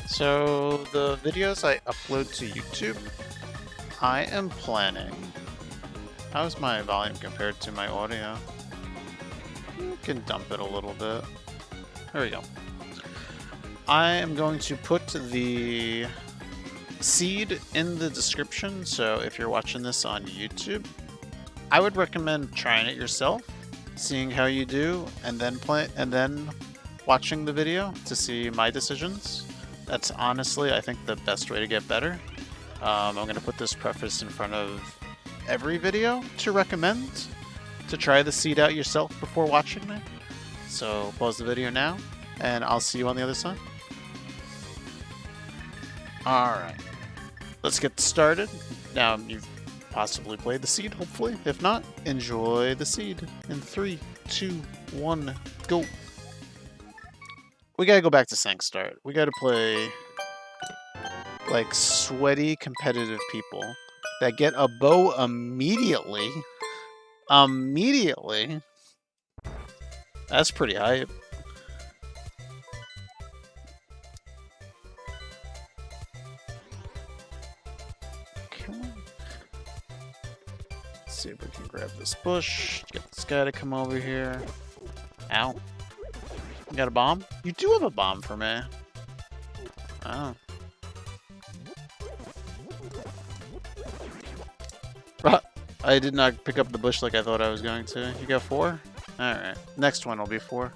So the videos I upload to YouTube, I am planning. How's my volume compared to my audio? You can dump it a little bit. There we go. I am going to put the seed in the description, so if you're watching this on YouTube, I would recommend trying it yourself, seeing how you do, and then watching the video to see my decisions. That's honestly, I think, the best way to get better. I'm going to put this preface in front of every video to recommend to try the seed out yourself before watching me. So pause the video now, and I'll see you on the other side. Alright, let's get started. Now, you've possibly played the seed, hopefully. If not, enjoy the seed. In 3, 2, 1, go. We gotta go back to Sank Start. We gotta play like sweaty competitive people that get a bow immediately. Immediately. That's pretty hype. See if we can grab this bush. Get this guy to come over here. Ow. You got a bomb? You do have a bomb for me. Oh. I did not pick up the bush like I thought I was going to. You got 4? Alright. Next one will be 4.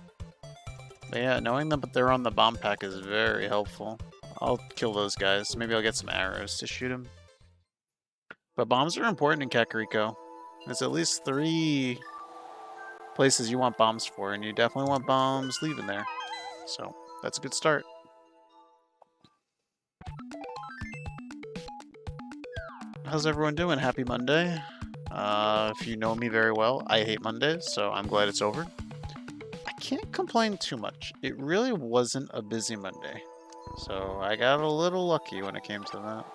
But yeah, knowing that they're on the bomb pack is very helpful. I'll kill those guys. Maybe I'll get some arrows to shoot them. But bombs are important in Kakariko. There's at least 3 places you want bombs for, and you definitely want bombs leaving there. So, that's a good start. How's everyone doing? Happy Monday. If you know me very well, I hate Mondays, so I'm glad it's over. I can't complain too much. It really wasn't a busy Monday. So, I got a little lucky when it came to that.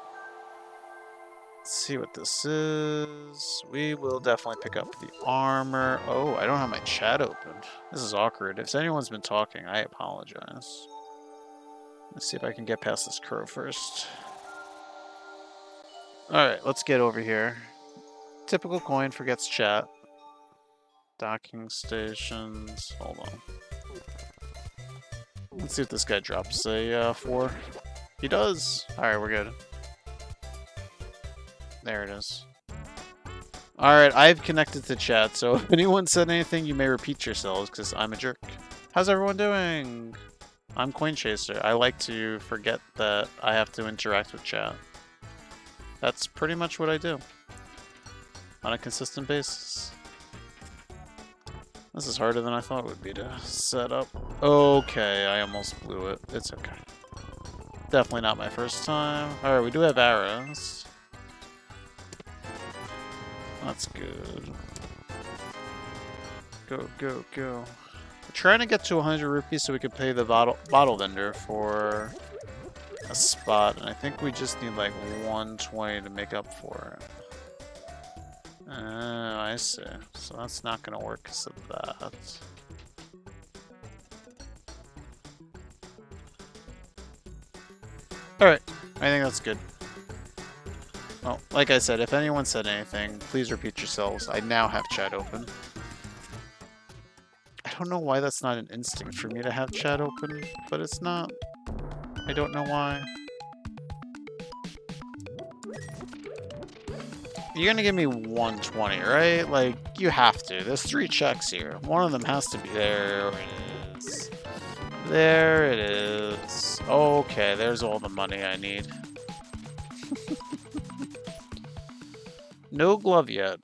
Let's see what this is. We will definitely pick up the armor. Oh, I don't have my chat open. This is awkward. If anyone's been talking, I apologize. Let's see if I can get past this crow first. Alright, let's get over here. Typical coin forgets chat. Docking stations. Hold on. Let's see if this guy drops a 4. He does! Alright, we're good. There it is. Alright, I've connected to chat, so if anyone said anything, you may repeat yourselves, because I'm a jerk. How's everyone doing? I'm Coin Chaser. I like to forget that I have to interact with chat. That's pretty much what I do. On a consistent basis. This is harder than I thought it would be to set up. Okay, I almost blew it. It's okay. Definitely not my first time. Alright, we do have arrows. That's good. Go, go, go. We're trying to get to 100 rupees so we can pay the bottle vendor for a spot, and I think we just need like 120 to make up for it. Oh, I see. So that's not going to work because of that. Alright, I think that's good. Well, like I said, if anyone said anything, please repeat yourselves. I now have chat open. I don't know why that's not an instinct for me to have chat open, but it's not. I don't know why. You're gonna give me 120, right? Like, you have to. There's 3 checks here. One of them has to be there. It is. There it is. Okay, there's all the money I need. No glove yet.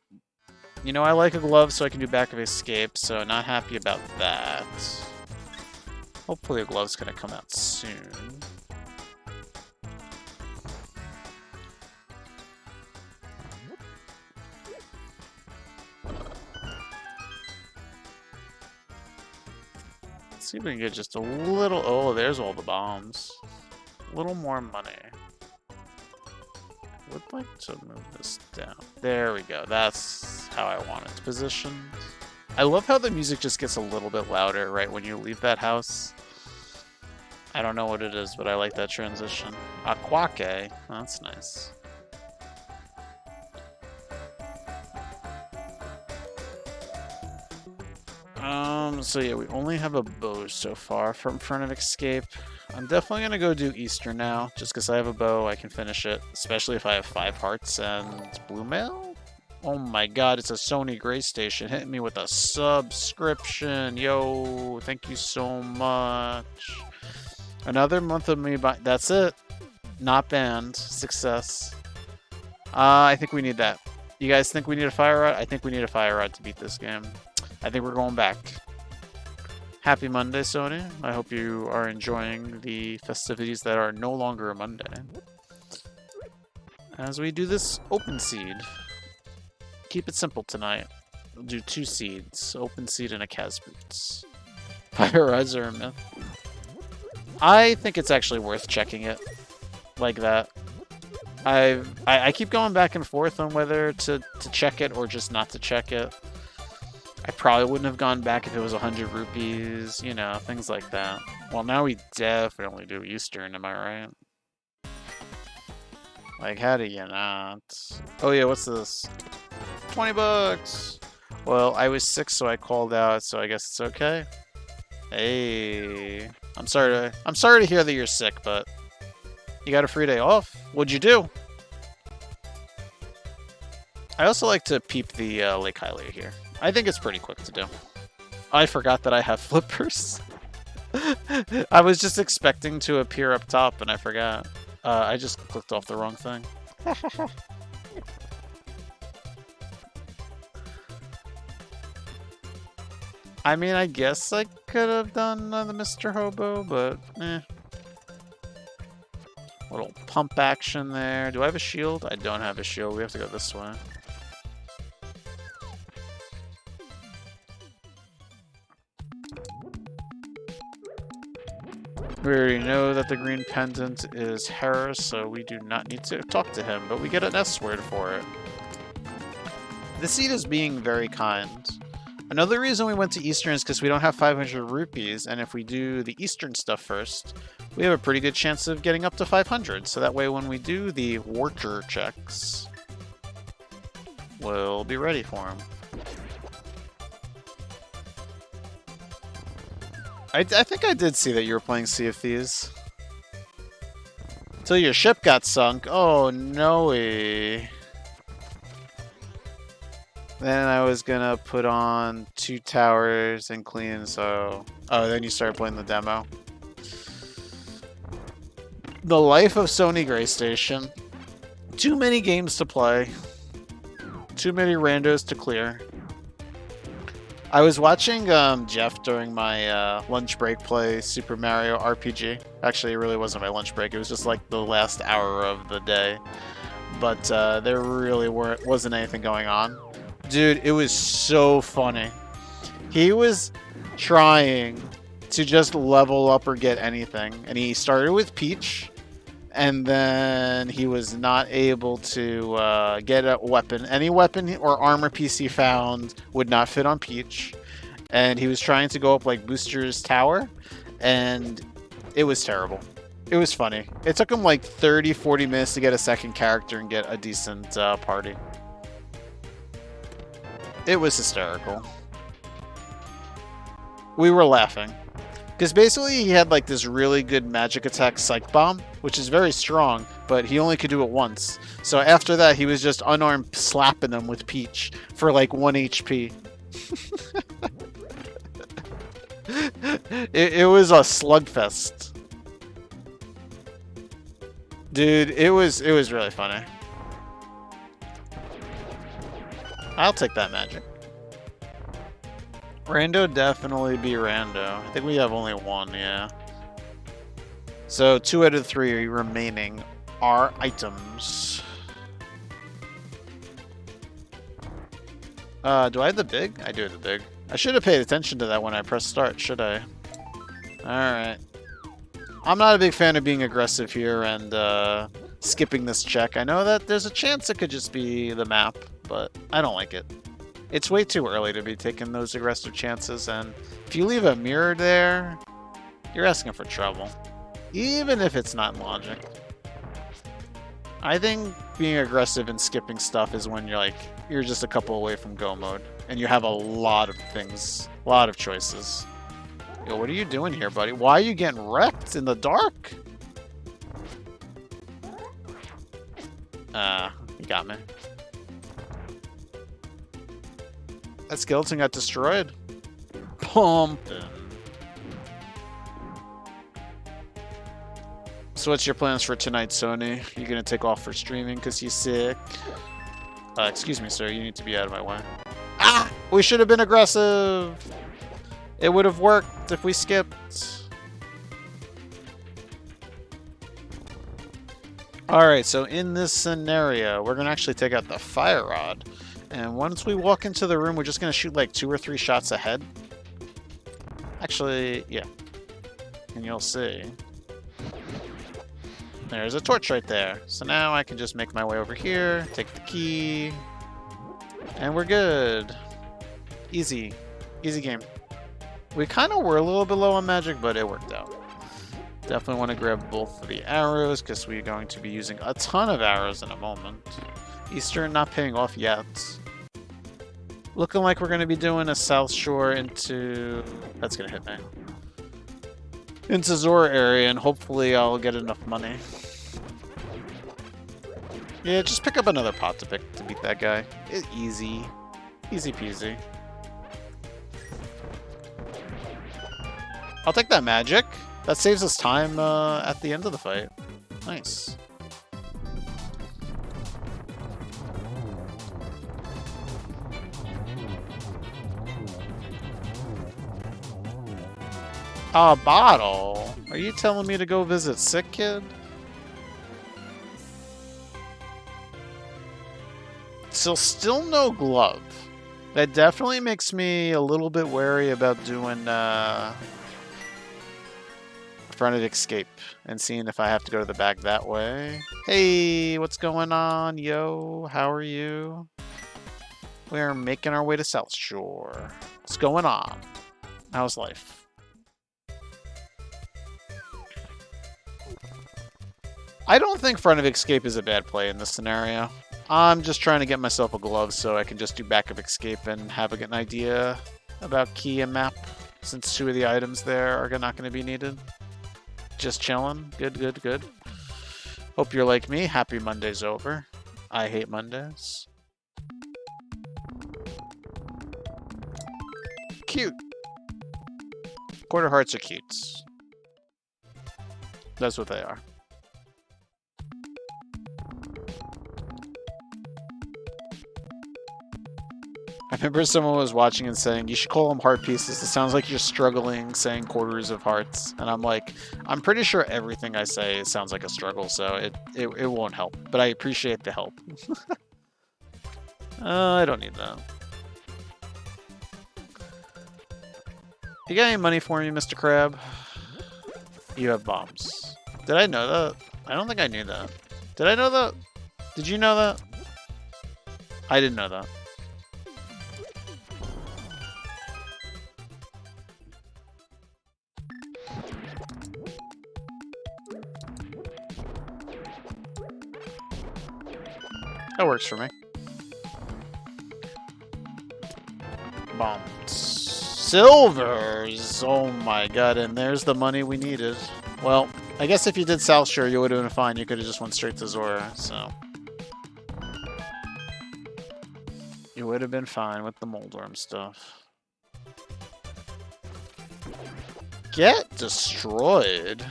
You know, I like a glove so I can do back of escape, so not happy about that. Hopefully a glove's gonna come out soon. Let's see if we can get just a little... Oh, there's all the bombs. A little more money. Would like to move this down. There we go. That's how I want it positioned. I love how the music just gets a little bit louder right when you leave that house. I don't know what it is, but I like that transition. Aquake. That's nice. So yeah, we only have a bow so far from Front of Escape. I'm definitely gonna go do Easter now, just because I have a bow, I can finish it, especially if I have 5 hearts and blue mail. Oh my god, it's a Sony Gray Station hitting me with a subscription. Yo, thank you so much. Another month of me buy. That's it. Not banned. Success. I think we need that. You guys think we need a fire rod? I think we need a fire rod to beat this game. I think we're going back. Happy Monday, Sony. I hope you are enjoying the festivities that are no longer a Monday. As we do this open seed. Keep it simple tonight. We'll do 2 seeds. Open seed and a Kaz Boots. Fire rods are a myth. I think it's actually worth checking it like that. I keep going back and forth on whether to check it or just not to check it. I probably wouldn't have gone back if it was 100 rupees, you know, things like that. Well, now we definitely do Eastern, am I right? Like, how do you not? Oh yeah, what's this? 20 bucks! Well, I was sick, so I called out, so I guess it's okay. Hey, I'm sorry to hear that you're sick, but you got a free day off. What'd you do? I also like to peep the Lake Hylia here. I think it's pretty quick to do. I forgot that I have flippers. I was just expecting to appear up top, and I forgot. I just clicked off the wrong thing. I mean, I guess I could have done the Mr. Hobo, but eh. Little pump action there. Do I have a shield? I don't have a shield. We have to go this way. We already know that the green pendant is Harris, so we do not need to talk to him, but we get an S word for it. The seed is being very kind. Another reason we went to Eastern is because we don't have 500 rupees, and if we do the Eastern stuff first, we have a pretty good chance of getting up to 500. So that way when we do the Warcher checks, we'll be ready for them. I think I did see that you were playing Sea of Thieves. Till your ship got sunk. Oh, no way. Then I was gonna put on 2 towers and clean, so... Oh, then you started playing the demo. The life of Sony Gray Station. Too many games to play. Too many randos to clear. I was watching Jeff during my lunch break play Super Mario RPG. Actually, it really wasn't my lunch break. It was just like the last hour of the day. But there really wasn't anything going on. Dude, it was so funny. He was trying to just level up or get anything. And he started with Peach. And then he was not able to get a weapon. Any weapon or armor piece he found would not fit on Peach. And he was trying to go up like Booster's Tower. And it was terrible. It was funny. It took him like 30-40 minutes to get a second character and get a decent party. It was hysterical. We were laughing. Because basically he had like this really good magic attack Psych Bomb, which is very strong, but he only could do it once. So after that, he was just unarmed slapping them with Peach for like 1 HP. it was a slugfest. Dude, it was really funny. I'll take that magic. Rando definitely be Rando. I think we have only 1, yeah. So 2 out of 3 remaining are items. Do I have the big? I do have the big. I should have paid attention to that when I pressed start, should I? Alright. I'm not a big fan of being aggressive here and skipping this check. I know that there's a chance it could just be the map, but I don't like it. It's way too early to be taking those aggressive chances, and if you leave a mirror there, you're asking for trouble. Even if it's not logic. I think being aggressive and skipping stuff is when you're just a couple away from go mode. And you have a lot of things, a lot of choices. Yo, what are you doing here, buddy? Why are you getting wrecked in the dark? You got me. That skeleton got destroyed. Pumping. So what's your plans for tonight, Sony? You gonna take off for streaming because you're sick? Excuse me, sir. You need to be out of my way. Ah! We should have been aggressive. It would have worked if we skipped. Alright, so in this scenario, we're gonna actually take out the fire rod. And once we walk into the room, we're just gonna shoot like 2 or 3 shots ahead. Actually, yeah. And you'll see. There's a torch right there. So now I can just make my way over here, take the key, and we're good. Easy. Easy game. We kind of were a little bit low on magic, but it worked out. Definitely want to grab both of the arrows, because we're going to be using a ton of arrows in a moment. Eastern not paying off yet. Looking like we're going to be doing a South Shore into... That's going to hit me. Into Zora area, and hopefully I'll get enough money. Yeah, just pick up another pot to beat that guy. It's easy. Easy peasy. I'll take that magic. That saves us time at the end of the fight. Nice. A bottle? Are you telling me to go visit Sick Kid? So still no glove. That definitely makes me a little bit wary about doing front of escape and seeing if I have to go to the back that way. Hey, what's going on, yo? How are you? We're making our way to South Shore. What's going on? How's life? I don't think front of escape is a bad play in this scenario. I'm just trying to get myself a glove so I can just do back of escape and have an idea about key and map, since 2 of the items there are not going to be needed. Just chilling. Good, good, good. Hope you're like me. Happy Monday's over. I hate Mondays. Cute. Quarter hearts are cute. That's what they are. I remember someone was watching and saying, you should call them heart pieces. It sounds like you're struggling saying quarters of hearts. And I'm like, I'm pretty sure everything I say sounds like a struggle, so it won't help. But I appreciate the help. I don't need that. You got any money for me, Mr. Crab? You have bombs. Did I know that? I don't think I knew that. Did I know that? Did you know that? I didn't know that. That works for me. Bombs. Silvers! Oh my god, and there's the money we needed. Well, I guess if you did South Shore, you would have been fine. You could have just went straight to Zora, so... You would have been fine with the Moldworm stuff. Get destroyed.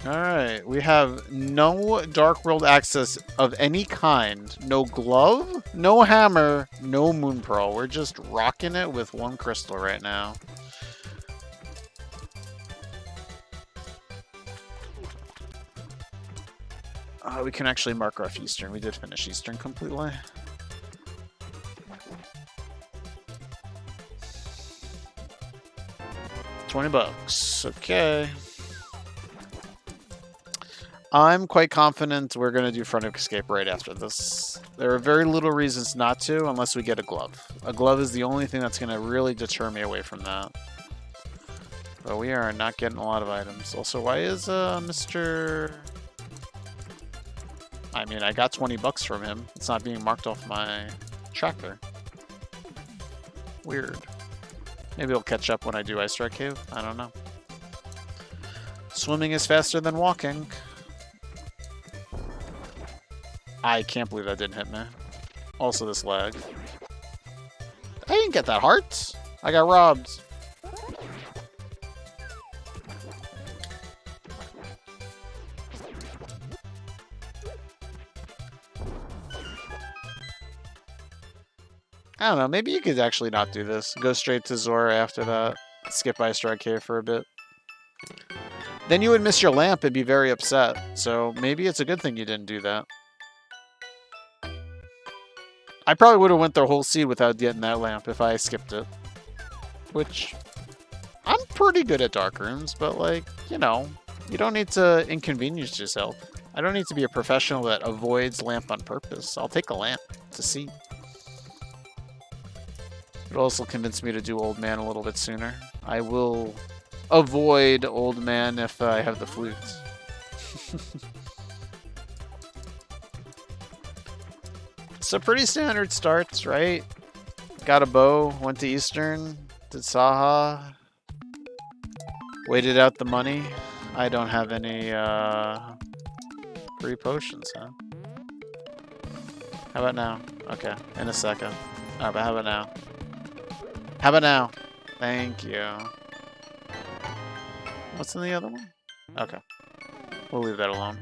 Alright, we have no Dark World access of any kind. No glove, no hammer, no Moon Pearl. We're just rocking it with 1 crystal right now. We can actually mark off Eastern. We did finish Eastern completely. $20. Okay. I'm quite confident we're going to do front of escape right after this. There are very little reasons not to unless we get a glove. A glove is the only thing that's going to really deter me away from that. But we are not getting a lot of items. Also, why is Mr... I mean, I got 20 bucks from him. It's not being marked off my tracker. Weird. Maybe it'll catch up when I do Ice Strike Cave. I don't know. Swimming is faster than walking. I can't believe that didn't hit me. Also this lag. I didn't get that heart. I got robbed. I don't know, maybe you could actually not do this. Go straight to Zora after that. Skip Ice Strike Cave for a bit. Then you would miss your lamp and be very upset. So maybe it's a good thing you didn't do that. I probably would have went the whole seed without getting that lamp if I skipped it. Which, I'm pretty good at dark rooms, but like, you know, you don't need to inconvenience yourself. I don't need to be a professional that avoids lamp on purpose. I'll take a lamp to see. It also convinced me to do Old Man a little bit sooner. I will avoid Old Man if I have the flute. So pretty standard starts, right? Got a bow, went to Eastern, did Saha, waited out the money. I don't have any free potions, huh? How about now? Okay, in a second. Alright, but how about now? How about now? Thank you. What's in the other one? Okay. We'll leave that alone.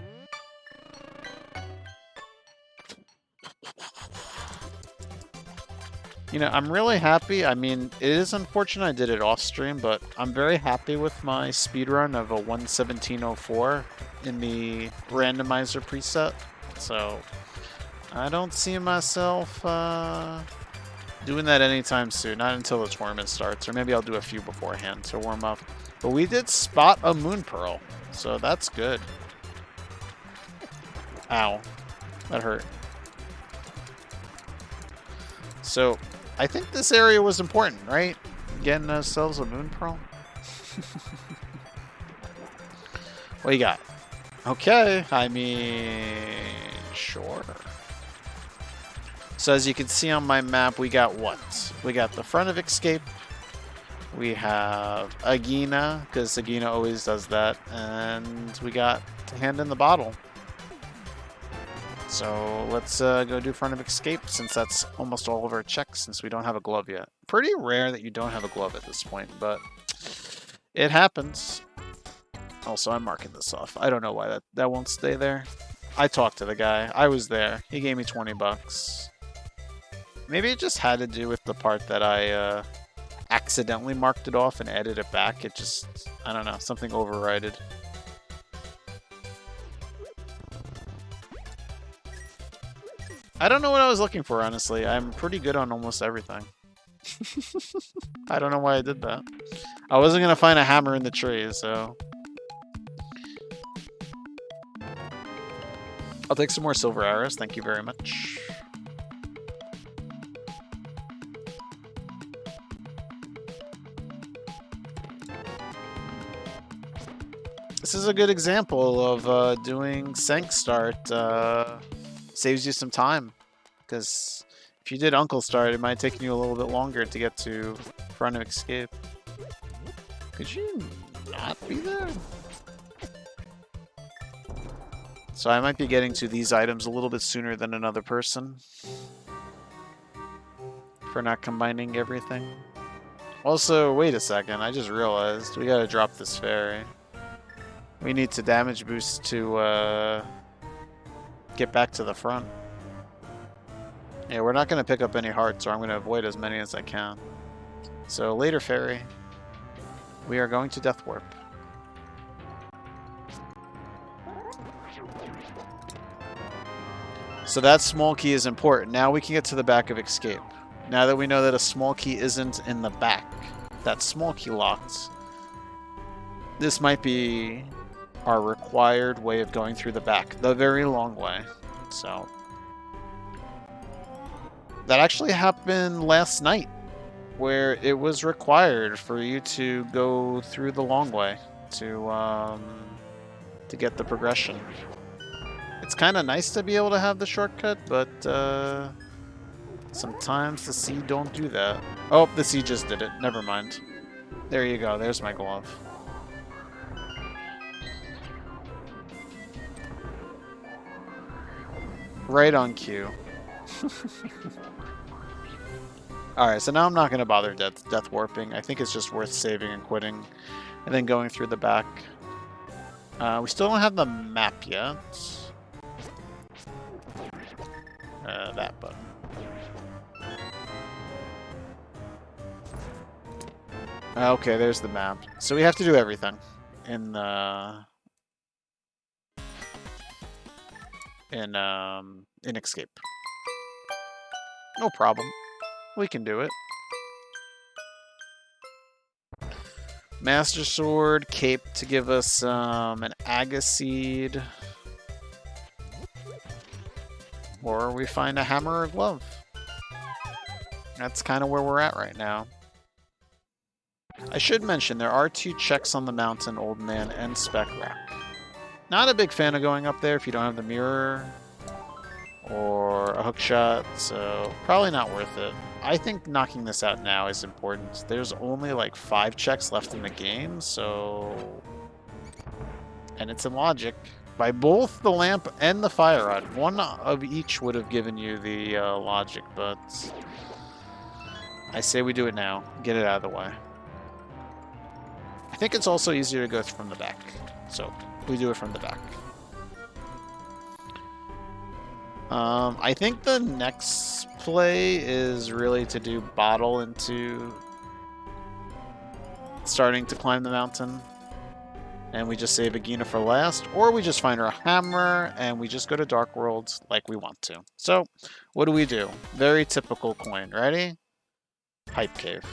You know, I'm really happy. I mean, it is unfortunate I did it off stream, but I'm very happy with my speedrun of a 1:17:04 in the randomizer preset. So, I don't see myself doing that anytime soon. Not until the tournament starts, or maybe I'll do a few beforehand to warm up. But we did spot a Moon Pearl, so that's good. Ow. That hurt. So, I think this area was important, right? Getting ourselves a Moon Pearl. What you got? Okay, I mean, sure. So as you can see on my map, we got what? We got the front of escape. We have Agina, because Agina always does that. And we got hand in the bottle. So let's go do front of escape, since that's almost all of our checks, since we don't have a glove yet. Pretty rare that you don't have a glove at this point, but it happens. Also, I'm marking this off. I don't know why that won't stay there. I talked to the guy. I was there. He gave me 20 bucks. Maybe it just had to do with the part that I accidentally marked it off and added it back. It just, I don't know, something overrided. I don't know what I was looking for, honestly. I'm pretty good on almost everything. I don't know why I did that. I wasn't going to find a hammer in the tree, so... I'll take some more silver arrows, thank you very much. This is a good example of doing Sank Start. Saves you some time, because if you did Uncle Start, it might take you a little bit longer to get to front of escape. Could you not be there? So I might be getting to these items a little bit sooner than another person for not combining everything. Also, wait a second, I just realized we gotta drop this fairy. We need to damage boost to get back to the front. Yeah, we're not going to pick up any hearts, or I'm going to avoid as many as I can. So later, fairy. We are going to Death Warp. So that small key is important. Now we can get to the back of escape. Now that we know that a small key isn't in the back, that small key locked, this might be our required way of going through the back, the very long way. So that actually happened last night, where it was required for you to go through the long way to get the progression. It's kind of nice to be able to have the shortcut, but sometimes the sea don't do that. Oh, the sea just did it. Never mind. There you go. There's my glove. Right on cue. Alright, so now I'm not going to bother death warping. I think it's just worth saving and quitting. And then going through the back. We still don't have the map yet. That button. Okay, there's the map. So we have to do everything in escape. No problem. We can do it. Master Sword, Cape to give us an Agaseed. Or we find a hammer or glove. That's kind of where we're at right now. I should mention there are 2 checks on the mountain, Old Man and Spec Rack. Not a big fan of going up there if you don't have the mirror or a hook shot, so probably not worth it. I think knocking this out now is important. There's only like 5 checks left in the game, so... And it's in logic. By both the lamp and the fire rod. One of each would have given you the logic, but... I say we do it now. Get it out of the way. I think it's also easier to go from the back. So, we do it from the back. I think the next play is really to do bottle into starting to climb the mountain. And we just save Agina for last, or we just find her a hammer and we just go to Dark World like we want to. So, what do? Very typical coin. Ready? Hype Cave.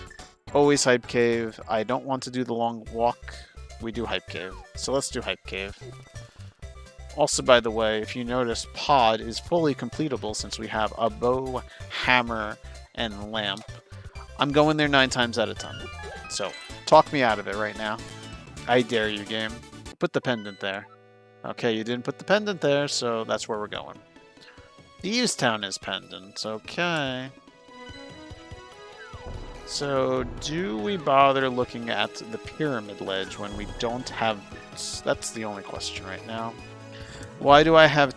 Always Hype Cave. I don't want to do the long walk. We do Hype Cave. So let's do Hype Cave. Also, by the way, if you notice, Pod is fully completable since we have a bow, hammer, and lamp. I'm going there 9 times out of 10. So, talk me out of it right now. I dare you, game. Put the pendant there. Okay, you didn't put the pendant there, so that's where we're going. Thieves Town is pendant. Okay. So, do we bother looking at the pyramid ledge when we don't have... That's the only question right now. Why do I have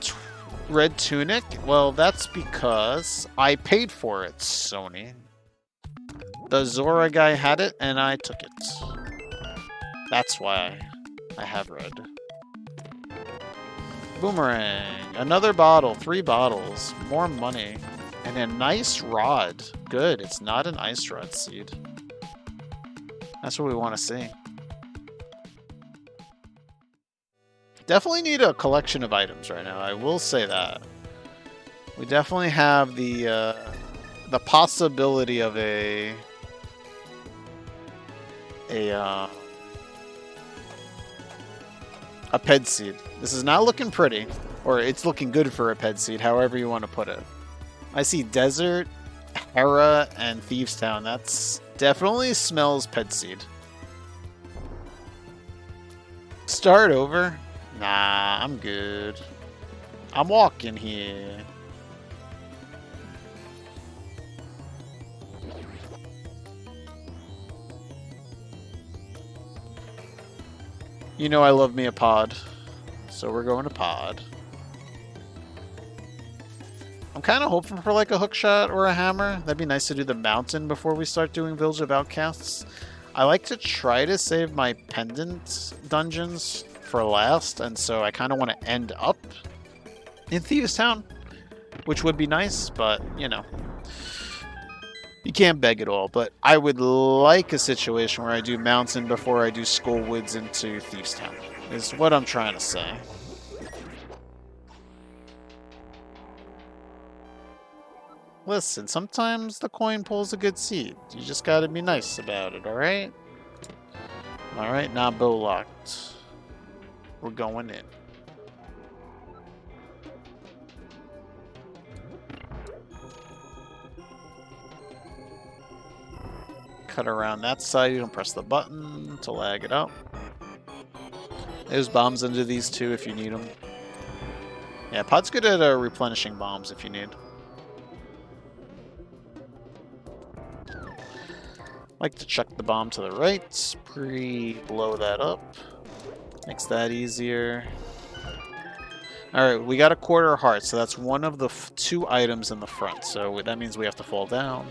red tunic? Well, that's because I paid for it, Sony. The Zora guy had it, and I took it. That's why I have red. Boomerang. Another bottle. 3 bottles. More money. And a nice rod. Good. It's not an ice rod seed. That's what we want to see. Definitely need a collection of items right now. I will say that. We definitely have the possibility of a ped seed. This is not looking pretty, or it's looking good for a ped seed, however you want to put it. I see Desert, Hera, and Thieves Town. That's definitely smells ped seed. Start over? Nah, I'm good. I'm walking here. You know I love me a pod. So we're going to pod. I'm kind of hoping for like a hookshot or a hammer. That'd be nice to do the mountain before we start doing Village of Outcasts. I like to try to save my pendant dungeons for last, and so I kind of want to end up in Thieves Town, which would be nice, but, you know. You can't beg it all, but I would like a situation where I do mountain before I do Skullwoods into Thieves Town, is what I'm trying to say. Listen, sometimes the coin pulls a good seed. You just gotta be nice about it, alright? Alright, now bow locked. We're going in. Cut around that side. You can press the button to lag it up. There's bombs under these too if you need them. Yeah, Pod's good at replenishing bombs if you need. Like to chuck the bomb to the right. Blow that up. Makes that easier. Alright, we got a quarter heart, so that's one of the 2 items in the front. So that means we have to fall down.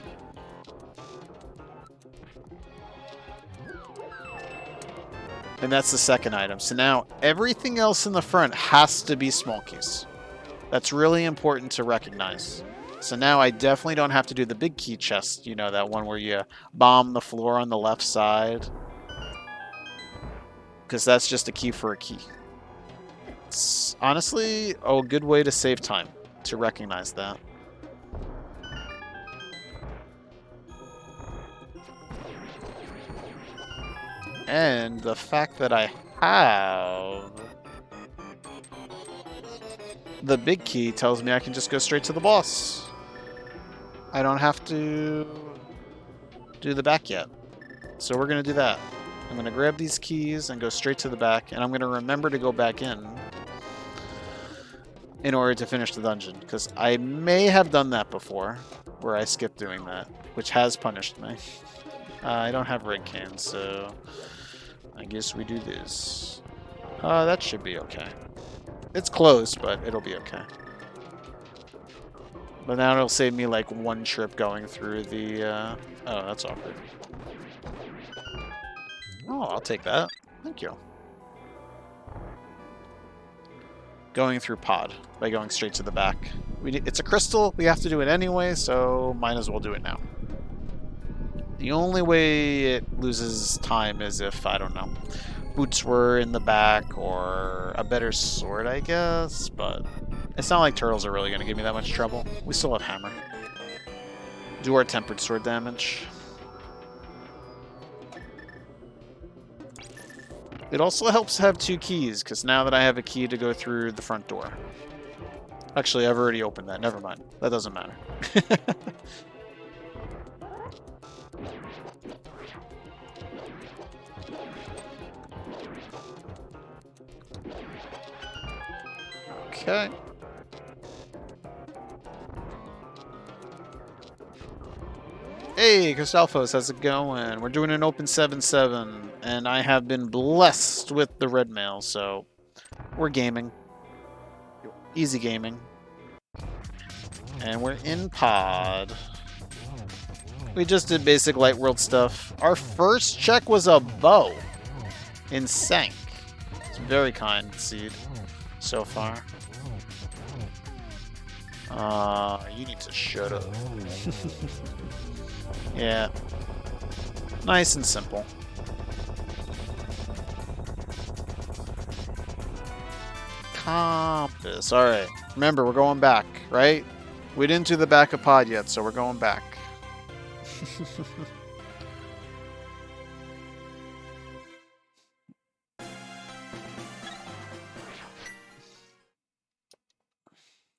And that's the second item. So now everything else in the front has to be small keys. That's really important to recognize. So now I definitely don't have to do the big key chest. You know, that one where you bomb the floor on the left side. Because that's just a key for a key. It's honestly a good way to save time, to recognize that. And the fact that I have the big key tells me I can just go straight to the boss. I don't have to do the back yet. So we're going to do that. I'm going to grab these keys and go straight to the back, and I'm going to remember to go back in order to finish the dungeon, because I may have done that before, where I skipped doing that, which has punished me. I don't have red cans, so I guess we do this. That should be okay. It's close, but it'll be okay. But now it'll save me like 1 trip going through the... Oh, that's awkward. Oh, I'll take that. Thank you. Going through pod by going straight to the back. It's a crystal. We have to do it anyway, so might as well do it now. The only way it loses time is if, I don't know, boots were in the back or a better sword, I guess, but it's not like turtles are really going to give me that much trouble. We still have hammer. Do our tempered sword damage. It also helps to have 2 keys, because now that I have a key to go through the front door. Actually, I've already opened that. Never mind. That doesn't matter. Okay. Hey, Cristalfos, how's it going? We're doing an open 7-7, and I have been blessed with the red mail, so we're gaming. Easy gaming. And we're in pod. We just did basic light world stuff. Our first check was a bow in Sank. It's very kind, Seed, so far. You need to shut up. Yeah. Nice and simple. Compass. Alright. Remember, we're going back, right? We didn't do the back of pod yet, so we're going back.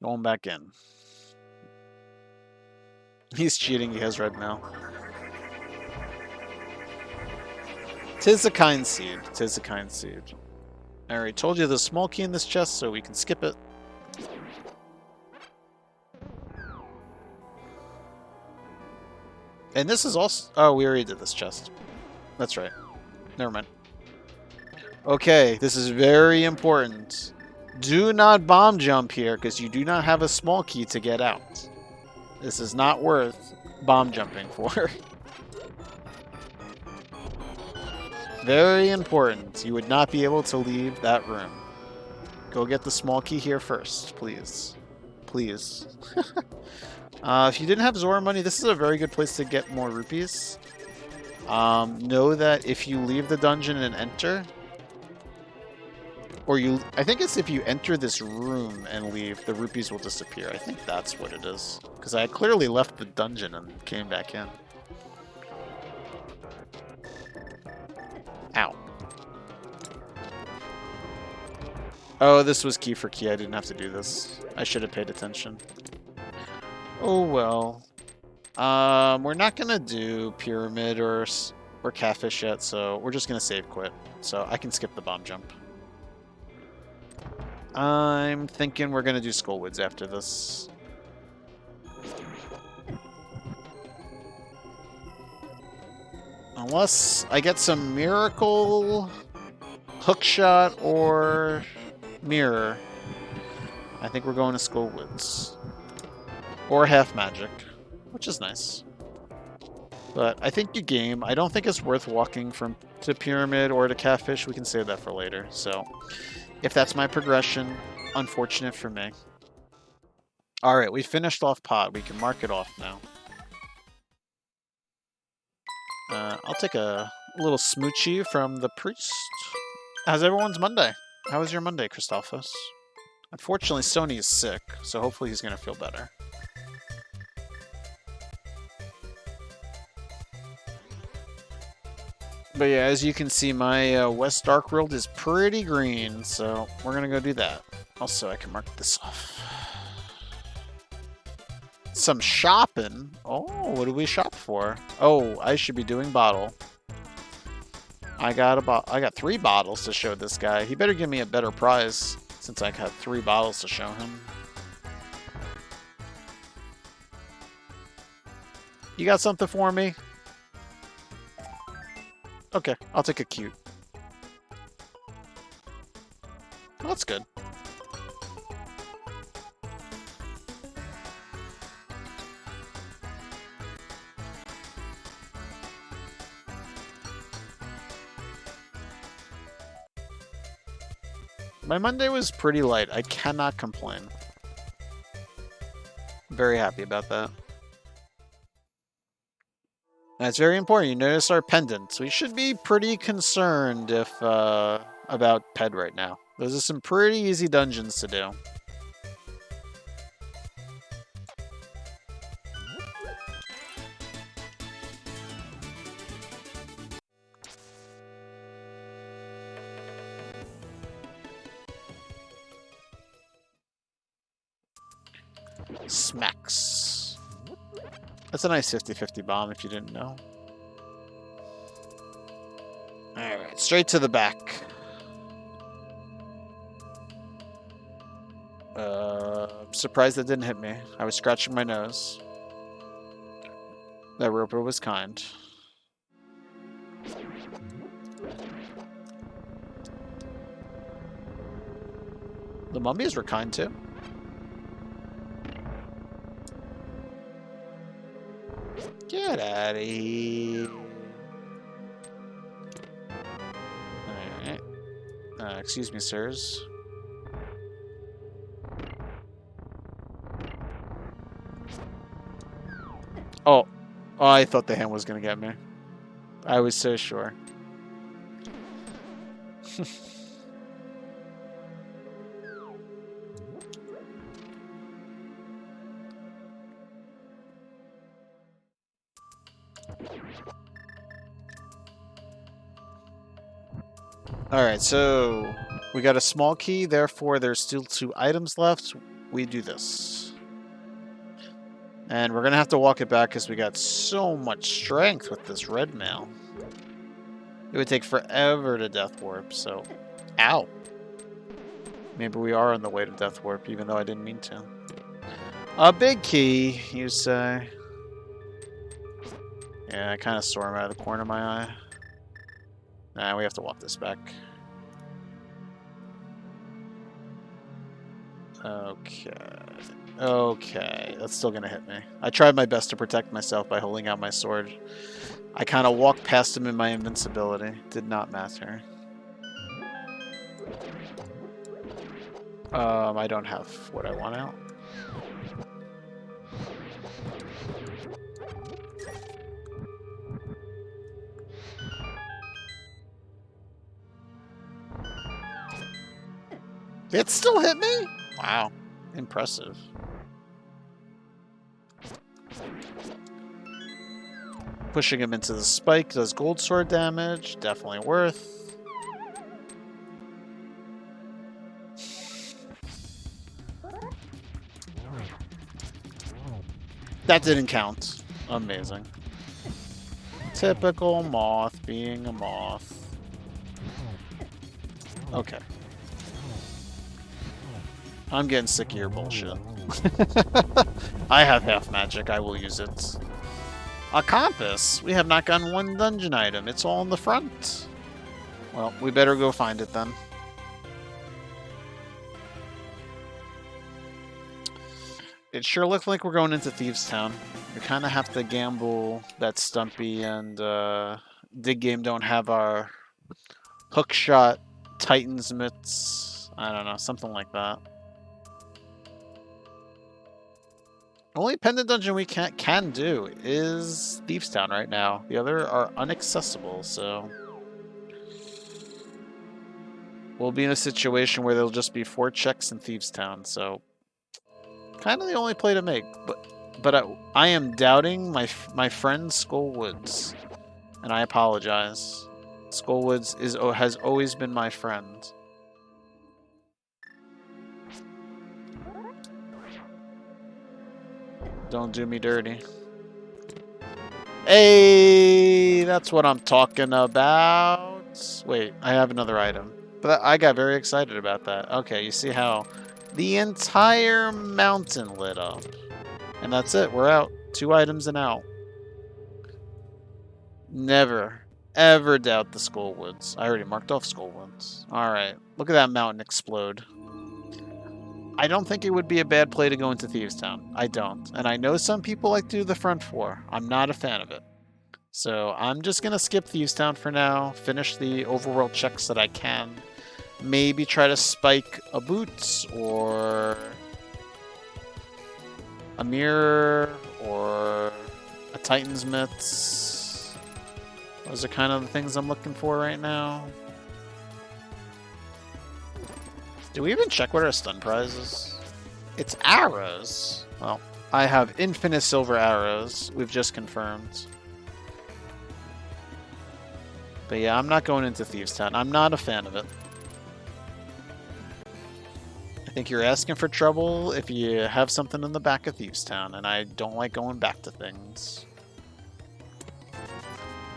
Going back in. He's cheating, he has red mail. Tis a kind seed. Tis a kind seed. I already told you there's a small key in this chest, so we can skip it. And this is also... Oh, we already did this chest. That's right. Never mind. Okay, this is very important. Do not bomb jump here, because you do not have a small key to get out. This is not worth bomb jumping for. Very important. You would not be able to leave that room. Go get the small key here first, please. Please. If you didn't have Zora money, this is a very good place to get more rupees. Know that if you leave the dungeon and enter, or I think it's if you enter this room and leave, the rupees will disappear. I think that's what it is. Because I clearly left the dungeon and came back in. Ow. Oh, this was key for key. I didn't have to do this. I should have paid attention. Oh well. We're not gonna do pyramid or catfish yet, so we're just gonna save quit. So I can skip the bomb jump. I'm thinking we're gonna do Skullwoods after this. Unless I get some miracle hookshot or mirror. I think we're going to Skullwoods. Or half magic, which is nice. But I think you game. I don't think it's worth walking to pyramid or to catfish. We can save that for later. So if that's my progression, unfortunate for me. Alright, we finished off pot. We can mark it off now. I'll take a little smoochie from the priest. How's everyone's Monday? How was your Monday, Christophos? Unfortunately, Sony is sick, so hopefully he's going to feel better. But yeah, as you can see, my West Dark World is pretty green, so we're going to go do that. Also, I can mark this off. Some shopping? Oh, what do we shop for? Oh, I should be doing bottle. I got 3 bottles to show this guy. He better give me a better prize since I got 3 bottles to show him. You got something for me? Okay, I'll take a cute. Well, that's good. My Monday was pretty light. I cannot complain. Very happy about that. That's very important. You notice our pendants. We should be pretty concerned about Ped right now. Those are some pretty easy dungeons to do. Smacks. That's a nice 50-50 bomb if you didn't know. Alright, straight to the back. I'm surprised that didn't hit me. I was scratching my nose. That roper was kind. The mummies were kind too. Get out of here. Alright. Excuse me, sirs. Oh. Oh, I thought the hand was going to get me. I was so sure. Alright, so we got a small key, therefore there's still 2 items left. We do this. And we're going to have to walk it back because we got so much strength with this red mail. It would take forever to Death Warp, so... Ow! Maybe we are on the way to Death Warp, even though I didn't mean to. A big key, you say? Yeah, I kind of saw him out of the corner of my eye. Nah, we have to walk this back. Okay. Okay, that's still gonna hit me. I tried my best to protect myself by holding out my sword. I kind of walked past him in my invincibility. Did not matter. I don't have what I want out. It still hit me? Wow. Impressive. Pushing him into the spike does gold sword damage. Definitely worth. That didn't count. Amazing. Typical moth being a moth. Okay. I'm getting sick of your bullshit. I have half magic. I will use it. A compass! We have not gotten one dungeon item. It's all in the front. Well, we better go find it then. It sure looks like we're going into Thieves Town. We kind of have to gamble that Stumpy and Dig Game don't have our hookshot Titan's mitts. I don't know, something like that. Only pendant dungeon we can do is Thieves Town right now. The other are inaccessible, so we'll be in a situation where there'll just be 4 checks in Thieves Town. So kind of the only play to make, but I am doubting my friend Skullwoods, and I apologize. Skullwoods has always been my friend. Don't do me dirty. Hey, that's what I'm talking about. Wait, I have another item, but I got very excited about that. Okay, you see how the entire mountain lit up. And that's it. We're out. 2 items and out. Never, ever doubt the Skullwoods. I already marked off Skullwoods. Alright. Look at that mountain explode. I don't think it would be a bad play to go into Thieves Town. I don't. And I know some people like to do the front 4. I'm not a fan of it. So I'm just going to skip Thieves Town for now. Finish the overworld checks that I can. Maybe try to spike a boots or a mirror or a Titan's mitts. Those are kind of the things I'm looking for right now. Do we even check what our stun prize is? It's arrows. Well, I have infinite silver arrows. We've just confirmed. But yeah, I'm not going into Thieves Town. I'm not a fan of it. I think you're asking for trouble if you have something in the back of Thieves Town, and I don't like going back to things.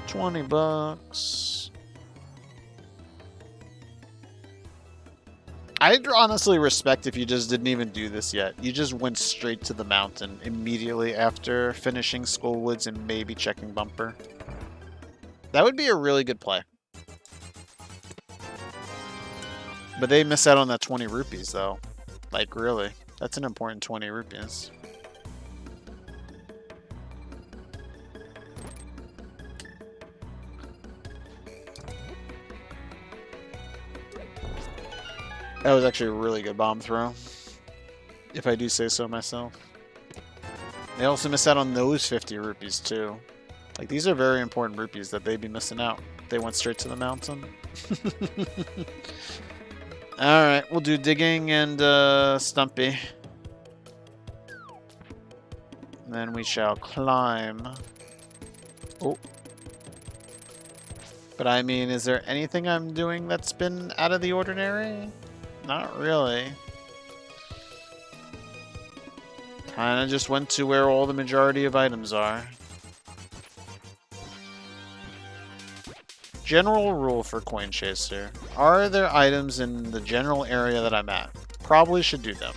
20 bucks. I'd honestly respect if you just didn't even do this yet. You just went straight to the mountain immediately after finishing Skullwoods and maybe checking Bumper. That would be a really good play. But they miss out on that 20 rupees, though. Like, really. That's an important 20 rupees. That was actually a really good bomb throw, if I do say so myself. They also miss out on those 50 rupees, too. Like, these are very important rupees that they'd be missing out. They went straight to the mountain. Alright, we'll do digging and Stumpy. And then we shall climb. Oh. But I mean, is there anything I'm doing that's been out of the ordinary? Not really. Kinda just went to where all the majority of items are. General rule for Coin Chaser. Are there items in the general area that I'm at? Probably should do them.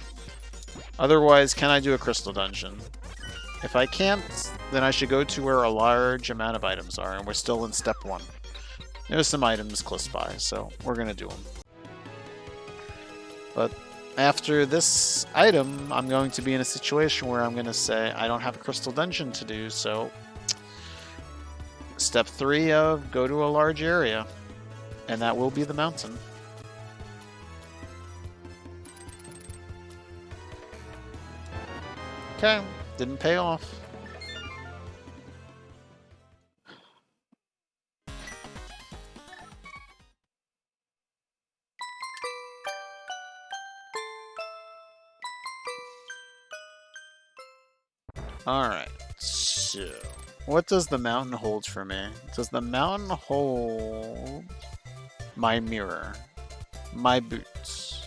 Otherwise, can I do a crystal dungeon? If I can't, then I should go to where a large amount of items are, and we're still in step 1. There's some items close by, so we're gonna do them. But after this item, I'm going to be in a situation where I'm gonna say I don't have a crystal dungeon to do, so step 3 of go to a large area, and that will be the mountain. Okay, didn't pay off. Alright, so what does the mountain hold for me? Does the mountain hold my mirror, my boots?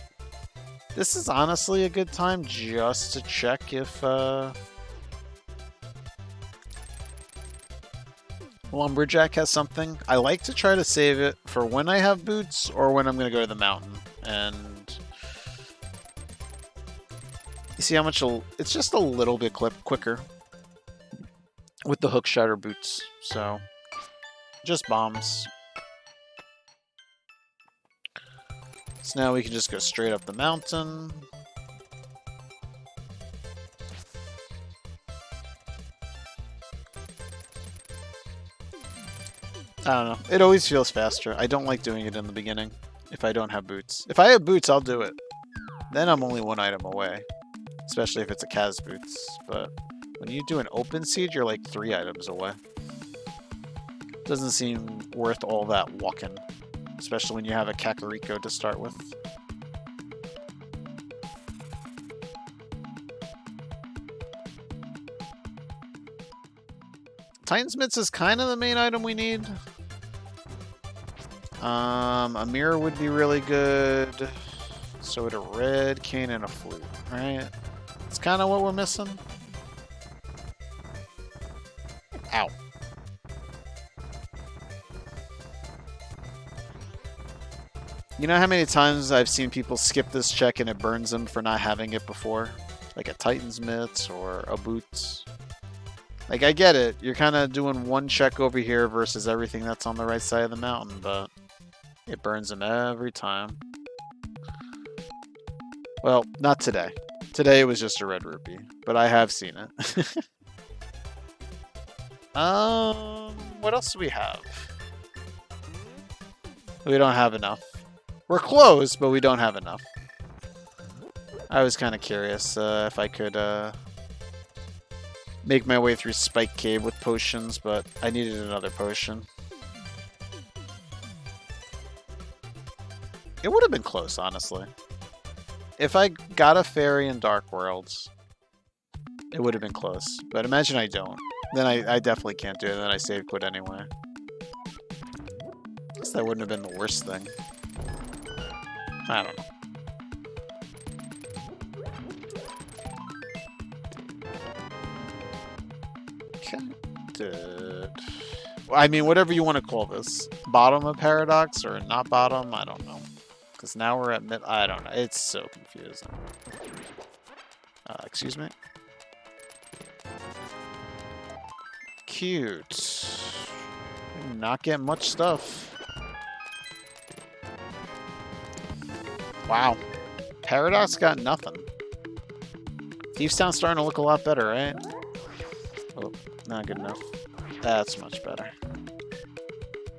This is honestly a good time just to check if Lumberjack has something. I like to try to save it for when I have boots or when I'm going to go to the mountain. And you see how much it's just a little bit quicker with the hook shot or boots. So just bombs. So now we can just go straight up the mountain. I don't know. It always feels faster. I don't like doing it in the beginning if I don't have boots. If I have boots, I'll do it. Then I'm only one item away. Especially if it's a Kaz boots. But when you do an open siege, you're like 3 items away. Doesn't seem worth all that walking. Especially when you have a Kakariko to start with. Titan's Mitts is kind of the main item we need. A mirror would be really good. So would a red cane and a flute, right? It's kind of what we're missing. Ow. You know how many times I've seen people skip this check and it burns them for not having it before? Like a Titan's Mitts or a boots. Like, I get it. You're kind of doing one check over here versus everything that's on the right side of the mountain, but it burns them every time. Well, not today. Today it was just a red rupee, but I have seen it. What else do we have? We don't have enough. We're close, but we don't have enough. I was kind of curious if I could make my way through Spike Cave with potions, but I needed another potion. It would have been close, honestly. If I got a fairy in Dark Worlds, it would have been close. But imagine I don't. Then I definitely can't do it, and then I save quit anyway. Guess that wouldn't have been the worst thing. I don't know. I mean, whatever you want to call this. Bottom of Paradox or not bottom, I don't know. Because now we're at mid... I don't know. It's so confusing. Excuse me? Cute. Not getting much stuff. Wow. Paradox got nothing. Thieves Town's starting to look a lot better, right? Oh, not good enough. That's much better.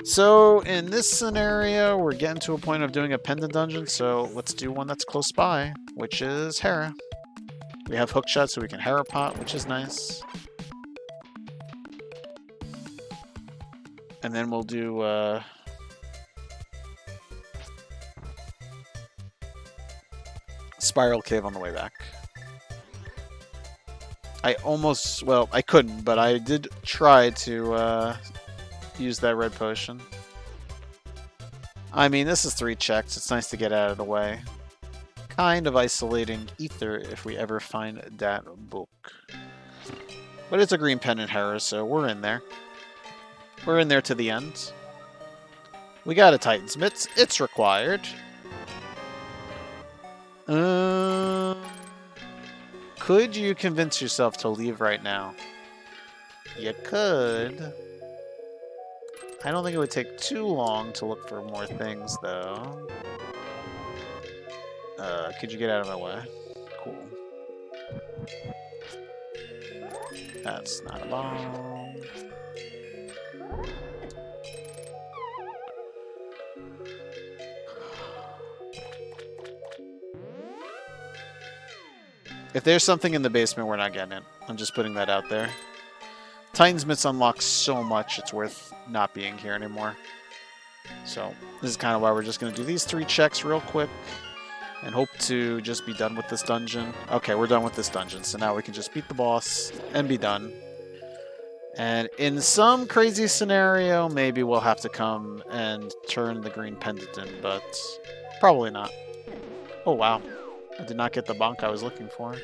So, in this scenario, we're getting to a point of doing a pendant dungeon, so let's do one that's close by, which is Hera. We have hookshot, so we can Hera pot, which is nice. And then we'll do, Spiral Cave on the way back. I almost, well, I couldn't, but I did try to use that red potion. I mean, this is 3 checks. It's nice to get out of the way. Kind of isolating Ether if we ever find that book. But it's a green pendant Hera, so we're in there. We're in there to the end. We got a Titan's Mitts. It's required. Could you convince yourself to leave right now? You could. I don't think it would take too long to look for more things, though. Could you get out of my way? Cool. That's not a bomb. If there's something in the basement, we're not getting it. I'm just putting that out there. Titan's Mitts unlocks so much, it's worth not being here anymore. So, this is kind of why we're just going to do these 3 checks real quick. And hope to just be done with this dungeon. Okay, we're done with this dungeon. So now we can just beat the boss and be done. And in some crazy scenario, maybe we'll have to come and turn the green pendant in. But probably not. Oh, wow. I did not get the bonk I was looking for.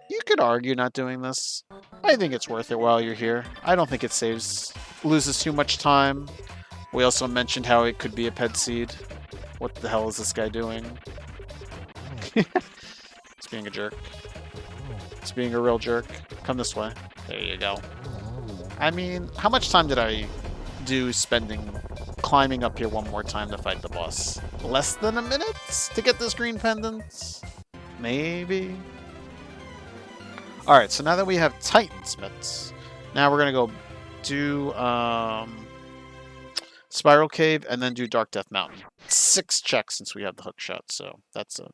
You could argue not doing this. I think it's worth it while you're here. I don't think it loses too much time. We also mentioned how it could be a ped seed. What the hell is this guy doing? It's being a jerk. It's being a real jerk. Come this way. There you go. I mean, how much time did I do climbing up here one more time to fight the boss? Less than a minute to get this green pendant? Maybe? Alright, so now that we have Titan's mitts, now we're going to go do Spiral Cave and then do Dark Death Mountain. 6 checks since we have the hook shot, so that's a...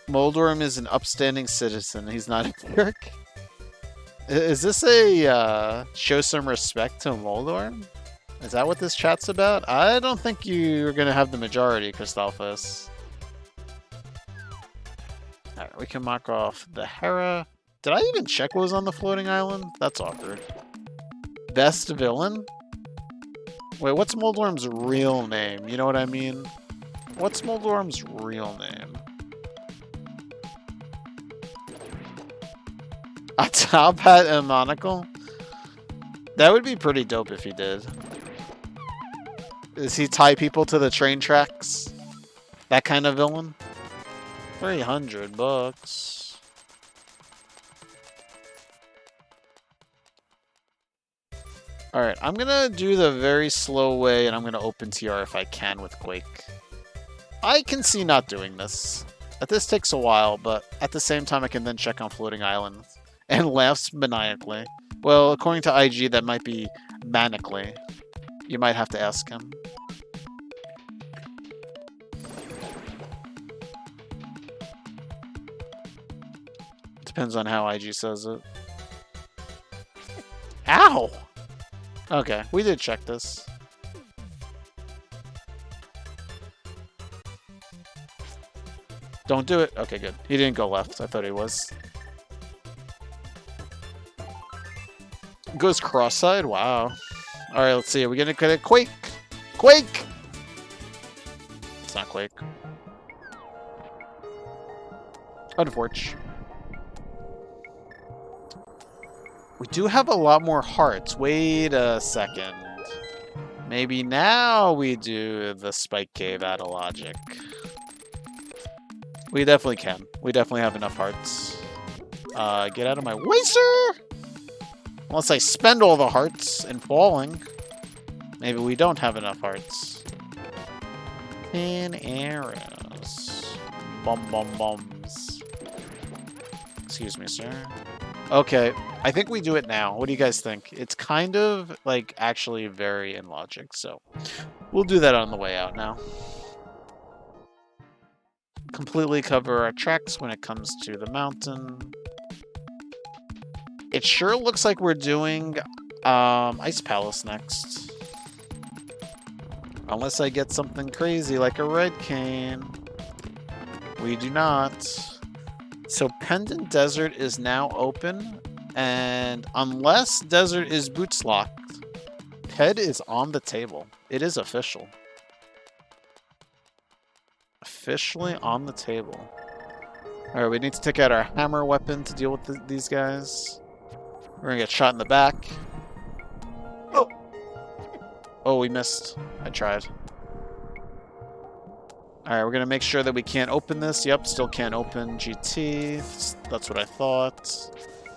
Moldorm is an upstanding citizen. He's not a jerk. Is this a show some respect to Moldorm? Is that what this chat's about? I don't think you're going to have the majority, Christophus. Alright, we can mark off the Hera. Did I even check what was on the floating island? That's awkward. Best villain? Wait, what's Moldorm's real name? You know what I mean? What's Moldorm's real name? A top hat and monocle? That would be pretty dope if he did. Does he tie people to the train tracks? That kind of villain? $300. Alright, I'm gonna do the very slow way and I'm gonna open TR if I can with Quake. I can see not doing this. This takes a while, but at the same time I can then check on Floating Island. And laughs maniacally. Well, according to IG, that might be manically. You might have to ask him. Depends on how IG says it. Ow! Okay, we did check this. Don't do it. Okay, good. He didn't go left. I thought he was. Goes cross-side? Wow. Alright, let's see. Are we gonna get a Quake? Quake! It's not Quake. Unfortunate. We do have a lot more hearts. Wait a second. Maybe now we do the Spike Cave out of logic. We definitely can. We definitely have enough hearts. Get out of my way, sir! Unless I spend all the hearts in falling. Maybe we don't have enough hearts. 10 arrows. Bombs. Excuse me, sir. Okay, I think we do it now. What do you guys think? It's kind of, like, actually very in logic, so we'll do that on the way out now. Completely cover our tracks when it comes to the mountain. It sure looks like we're doing Ice Palace next. Unless I get something crazy like a red cane. We do not. So Pendant Desert is now open. And unless Desert is boots locked, Ped is on the table. It is official. Officially on the table. Alright, we need to take out our hammer weapon to deal with these guys. We're gonna get shot in the back. Oh! Oh, we missed. I tried. Alright, we're gonna make sure that we can't open this. Yep, still can't open GT. That's what I thought.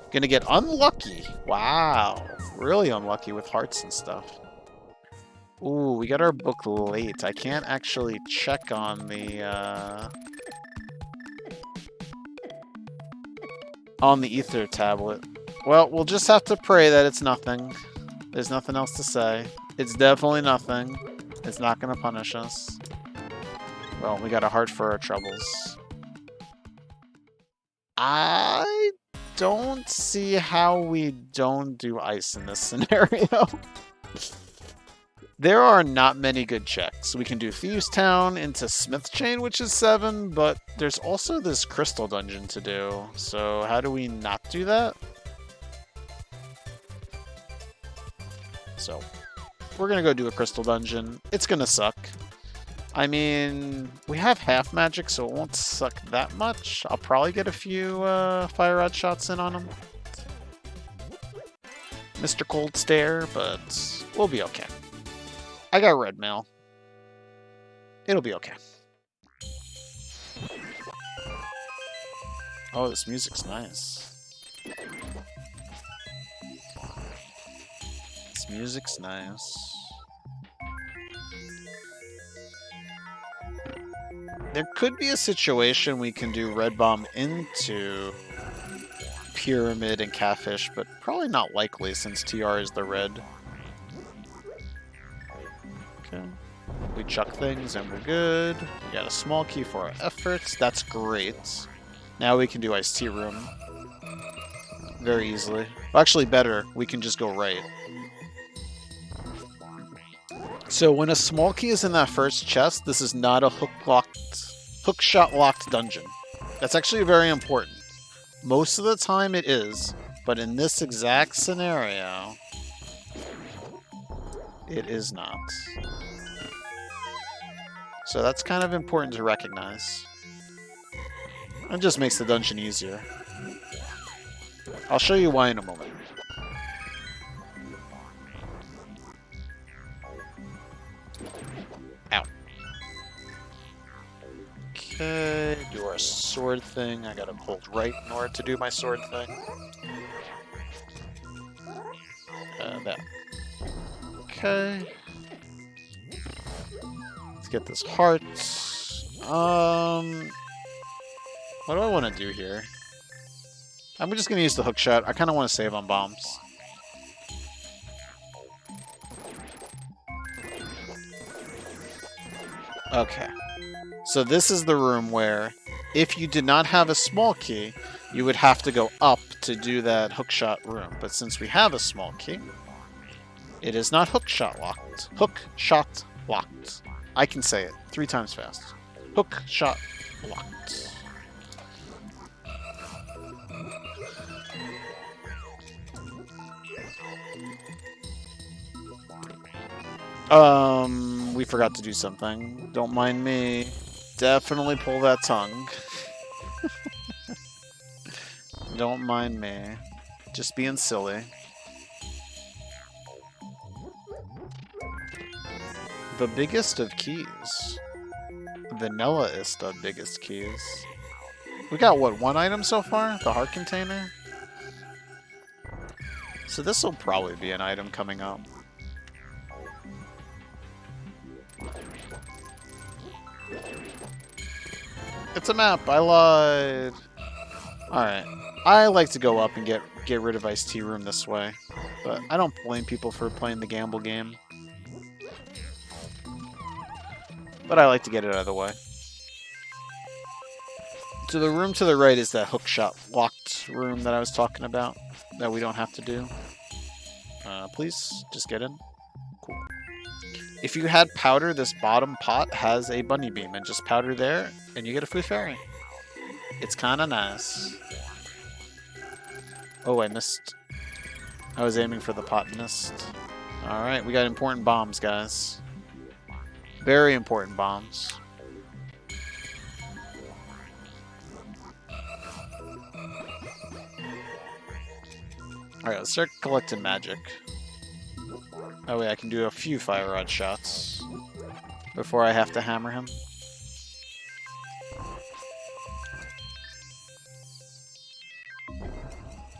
Gonna get unlucky. Wow. Really unlucky with hearts and stuff. Ooh, we got our book late. I can't actually check on the ether tablet. Well, we'll just have to pray that it's nothing. There's nothing else to say. It's definitely nothing. It's not going to punish us. Well, we got a heart for our troubles. I don't see how we don't do ice in this scenario. There are not many good checks. We can do Thieves Town into Smith Chain, which is 7, but there's also this Crystal Dungeon to do. So how do we not do that? So we're going to go do a Crystal Dungeon. It's going to suck. I mean, we have half magic, so it won't suck that much. I'll probably get a few fire rod shots in on him. Mr. Cold Stare, but we'll be okay. I got red mail. It'll be okay. Oh, this music's nice. This music's nice. There could be a situation we can do Red Bomb into Pyramid and Catfish, but probably not likely since TR is the red. Okay. We chuck things and we're good. We got a small key for our efforts. That's great. Now we can do Iced Tea Room very easily. Well, actually better, we can just go right. So when a small key is in that first chest, this is not a hook shot locked dungeon. That's actually very important. Most of the time it is, but in this exact scenario, it is not. So that's kind of important to recognize. It just makes the dungeon easier. I'll show you why in a moment. Ow. Okay, do our sword thing. I gotta hold right in order to do my sword thing. That. Okay. Let's get this heart. What do I want to do here? I'm just going to use the hook shot. I kind of want to save on bombs. Okay. So this is the room where, if you did not have a small key, you would have to go up to do that hook shot room. But since we have a small key, it is not hook shot locked. Hook shot locked. I can say it 3 times fast. Hook shot locked. We forgot to do something. Don't mind me. Definitely pull that tongue. Don't mind me. Just being silly. The biggest of keys. Vanilla-ist of biggest keys. We got, what, 1 item so far? The heart container? So this will probably be an item coming up. It's a map. I lied. Alright. I like to go up and get rid of Iced Tea Room this way. But I don't blame people for playing the gamble game. But I like to get it out of the way. So the room to the right is that hookshot locked room that I was talking about. That we don't have to do. Please, just get in. Cool. If you had powder, this bottom pot has a bunny beam. And just powder there, and you get a food fairy. It's kind of nice. Oh, I missed. I was aiming for the pot and missed. Alright, we got important bombs, guys. Very important bombs. Alright, let's start collecting magic. That way I can do a few fire rod shots before I have to hammer him.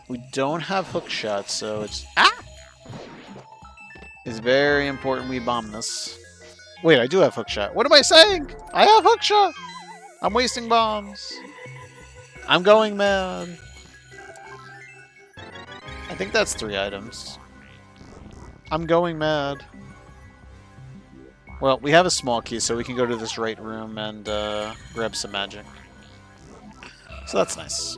We don't have hook shots, so it's... Ah! It's very important we bomb this. Wait, I do have hook shot. What am I saying? I have hook shot! I'm wasting bombs. I'm going mad. I think that's 3 items. I'm going mad. Well, we have a small key, so we can go to this right room and grab some magic. So that's nice.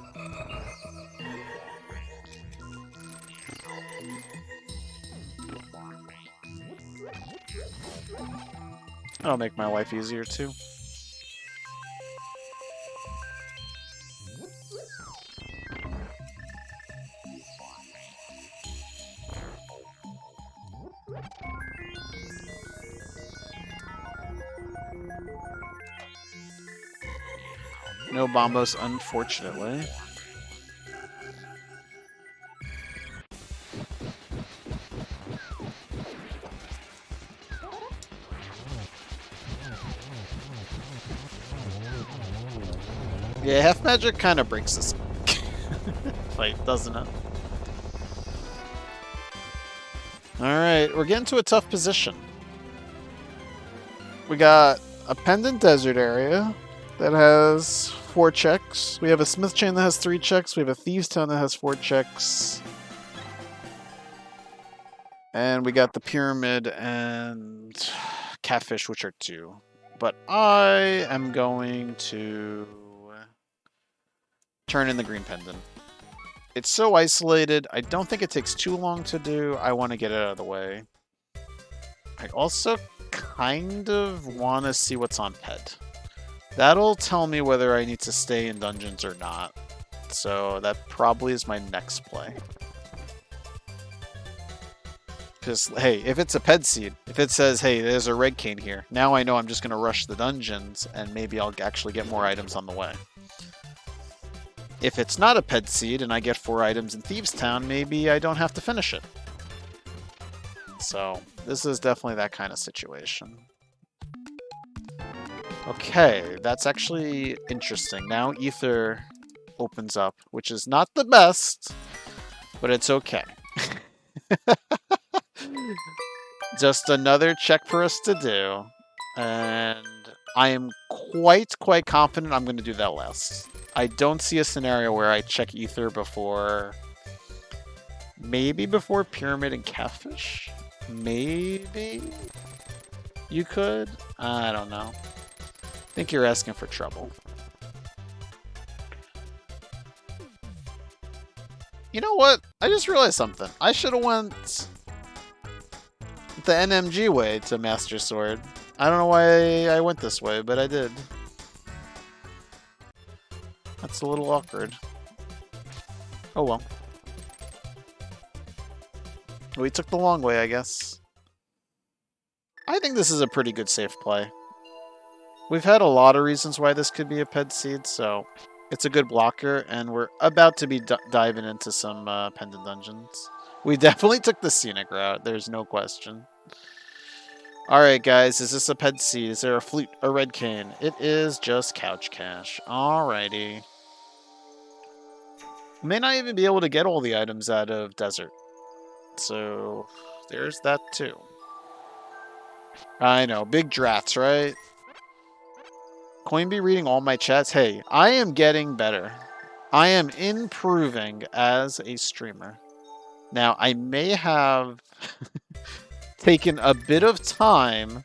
That'll make my life easier, too. No bombos, unfortunately. Yeah, half magic kind of breaks this fight, doesn't it? Alright, we're getting to a tough position. We got a pendant desert area that has 4 checks. We have a smith chain that has 3 checks. We have a thieves town that has 4 checks. And we got the pyramid and catfish, which are 2. But I am going to turn in the green pendant. It's so isolated. I don't think it takes too long to do. I want to get it out of the way. I also kind of want to see what's on Ped. That'll tell me whether I need to stay in dungeons or not. So that probably is my next play. Because, hey, if it's a Ped seed, if it says, hey, there's a red cane here, now I know I'm just going to rush the dungeons and maybe I'll actually get more items on the way. If it's not a Ped seed and I get 4 items in Thieves Town, maybe I don't have to finish it. So, this is definitely that kind of situation. Okay, that's actually interesting. Now Ether opens up, which is not the best, but it's okay. Just another check for us to do, and I am quite confident I'm going to do that last. I don't see a scenario where I check Ether before... Maybe before Pyramid and Catfish? Maybe? You could? I don't know. I think you're asking for trouble. You know what? I just realized something. I should have went the NMG way to Master Sword. I don't know why I went this way, but I did. That's a little awkward. Oh well. We took the long way, I guess. I think this is a pretty good safe play. We've had a lot of reasons why this could be a Ped seed, so it's a good blocker, and we're about to be diving into some pendant dungeons. We definitely took the scenic route, there's no question. Alright guys, is this a Ped seed? Is there a flute, a red cane? It is just couch cash. Alrighty. May not even be able to get all the items out of desert. So, there's that too. I know, big drats, right? Coinbee reading all my chats. Hey, I am getting better. I am improving as a streamer. Now, I may have taken a bit of time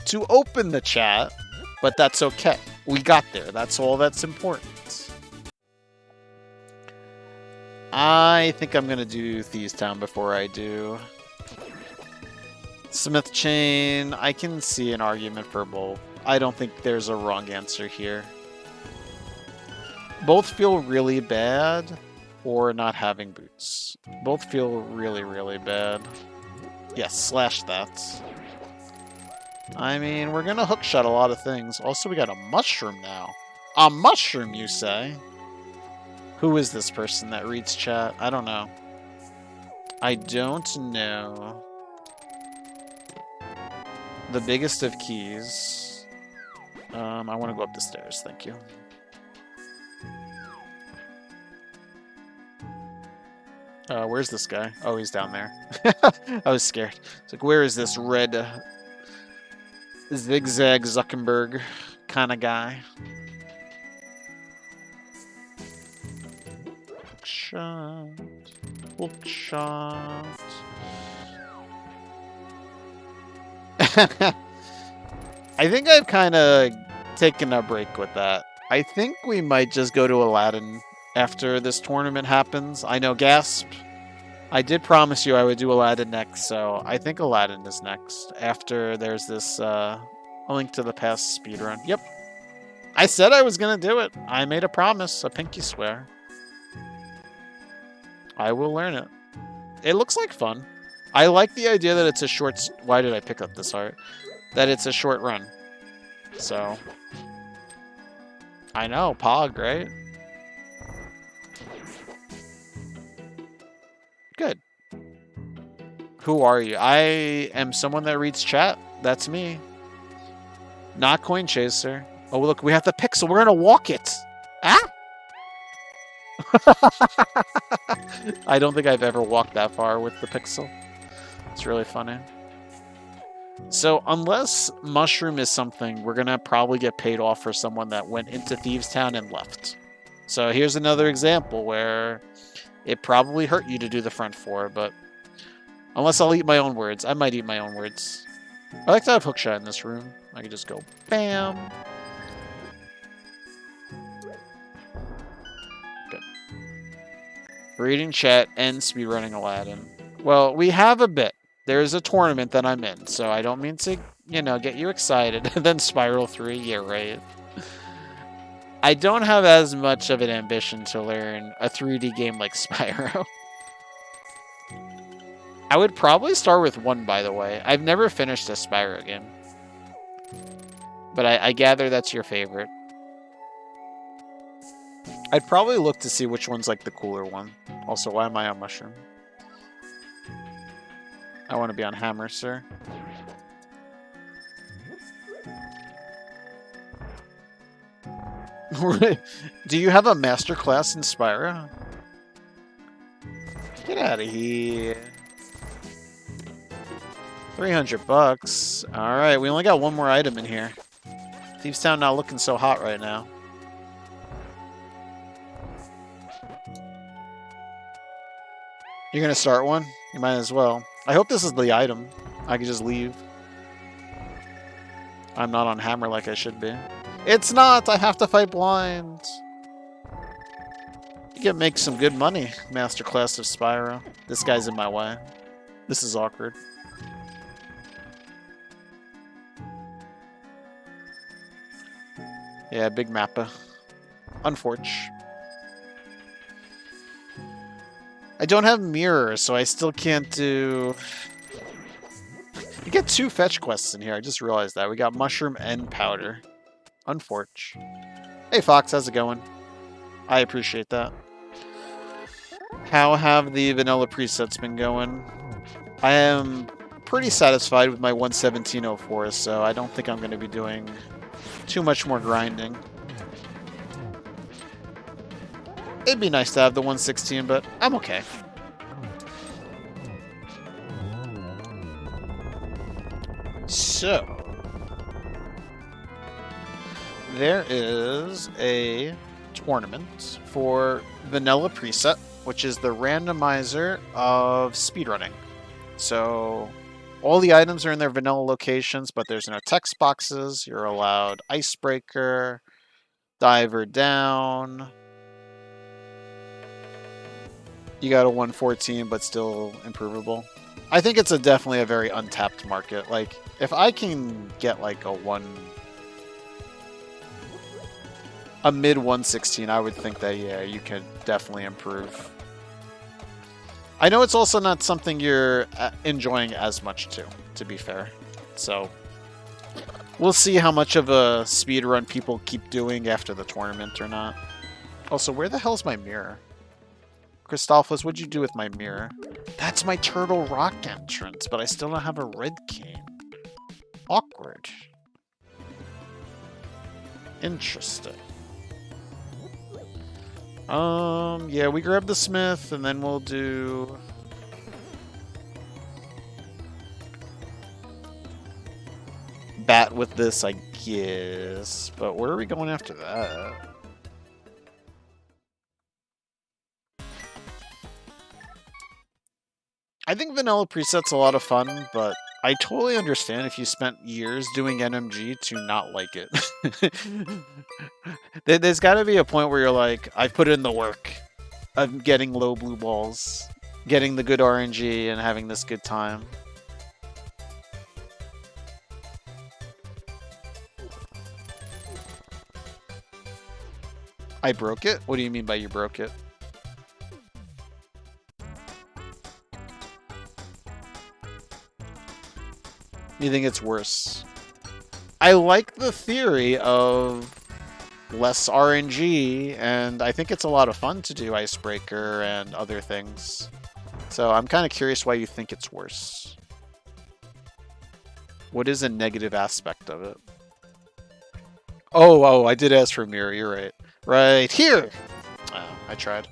to open the chat, but that's okay. We got there. That's all that's important. I think I'm going to do Thieves Town before I do Smith Chain. I can see an argument for both. I don't think there's a wrong answer here. Both feel really bad for not having boots. Both feel really, really bad. Yes, slash that. I mean, we're going to hookshot a lot of things. Also, we got a mushroom now. A mushroom, you say? Who is this person that reads chat? I don't know. I don't know. The biggest of keys. I want to go up the stairs, thank you. Where's this guy? Oh, he's down there. I was scared. It's like, where is this red zigzag Zuckerberg kind of guy? Shot. Hook shot. I think I've kind of taken a break with that. I think we might just go to Aladdin after this tournament happens. I know, gasp. I did promise you I would do Aladdin next, so I think Aladdin is next. After there's this A Link to the Past speedrun. Yep. I said I was going to do it. I made a promise, a pinky swear. I will learn it. It looks like fun. I like the idea that it's a short... Why did I pick up this art? That it's a short run. So... I know, Pog, right? Good. Who are you? I am someone that reads chat. That's me. Not Coin Chaser. Oh, look, we have the pixel. We're going to walk it. Ah! I don't think I've ever walked that far with the pixel. It's really funny. So unless Mushroom is something, we're going to probably get paid off for someone that went into Thieves Town and left. So here's another example where it probably hurt you to do the front four, but unless I'll eat my own words. I might eat my own words. I like to have hookshot in this room. I can just go bam. Good. Reading chat and speedrunning Aladdin. Well, we have a bit. There's a tournament that I'm in, so I don't mean to, get you excited. Then Spiral 3, yeah, right. I don't have as much of an ambition to learn a 3D game like Spyro. I would probably start with 1, by the way. I've never finished a Spyro game. But I gather that's your favorite. I'd probably look to see which one's like the cooler one. Also, why am I on Mushroom? I want to be on Hammer, sir. Do you have a master class in Spyro? Get out of here. 300 bucks. All right, we only got one more item in here. Thieves Town not looking so hot right now. You're gonna start one? You might as well. I hope this is the item. I can just leave. I'm not on Hammer like I should be. It's not! I have to fight blind. You can make some good money, Masterclass of Spyro. This guy's in my way. This is awkward. Yeah, big mappa. Unfortunate. I don't have mirror, so I still can't do... You get 2 fetch quests in here. I just realized that. We got Mushroom and Powder. Unfortunate. Hey, Fox. How's it going? I appreciate that. How have the vanilla presets been going? I am pretty satisfied with my 117.04, so I don't think I'm going to be doing too much more grinding. It'd be nice to have the 116, but I'm okay. So, there is a tournament for Vanilla Preset, which is the randomizer of speedrunning. So, all the items are in their vanilla locations, but there's no text boxes. You're allowed Icebreaker, Diver Down. You got a 114, but still improvable. I think it's definitely a very untapped market. Like, if I can get like a mid 116, I would think that, yeah, you could definitely improve. I know it's also not something you're enjoying as much too, to be fair. So, we'll see how much of a speedrun people keep doing after the tournament or not. Also, where the hell's my mirror? Christophilus, what'd you do with my mirror? That's my Turtle Rock entrance, but I still don't have a red cane. Awkward. Interesting. Yeah, we grab the Smith, and then we'll do... Bat with this, I guess. But where are we going after that? I think vanilla preset's a lot of fun, but I totally understand if you spent years doing NMG to not like it. There's got to be a point where you're like, I've put in the work of getting low blue balls, getting the good RNG, and having this good time. I broke it? What do you mean by you broke it? You think it's worse? I like the theory of less RNG, and I think it's a lot of fun to do Icebreaker and other things. So I'm kind of curious why you think it's worse. What is a negative aspect of it? Oh, I did ask for a mirror, you're right. Right here! Oh, I tried.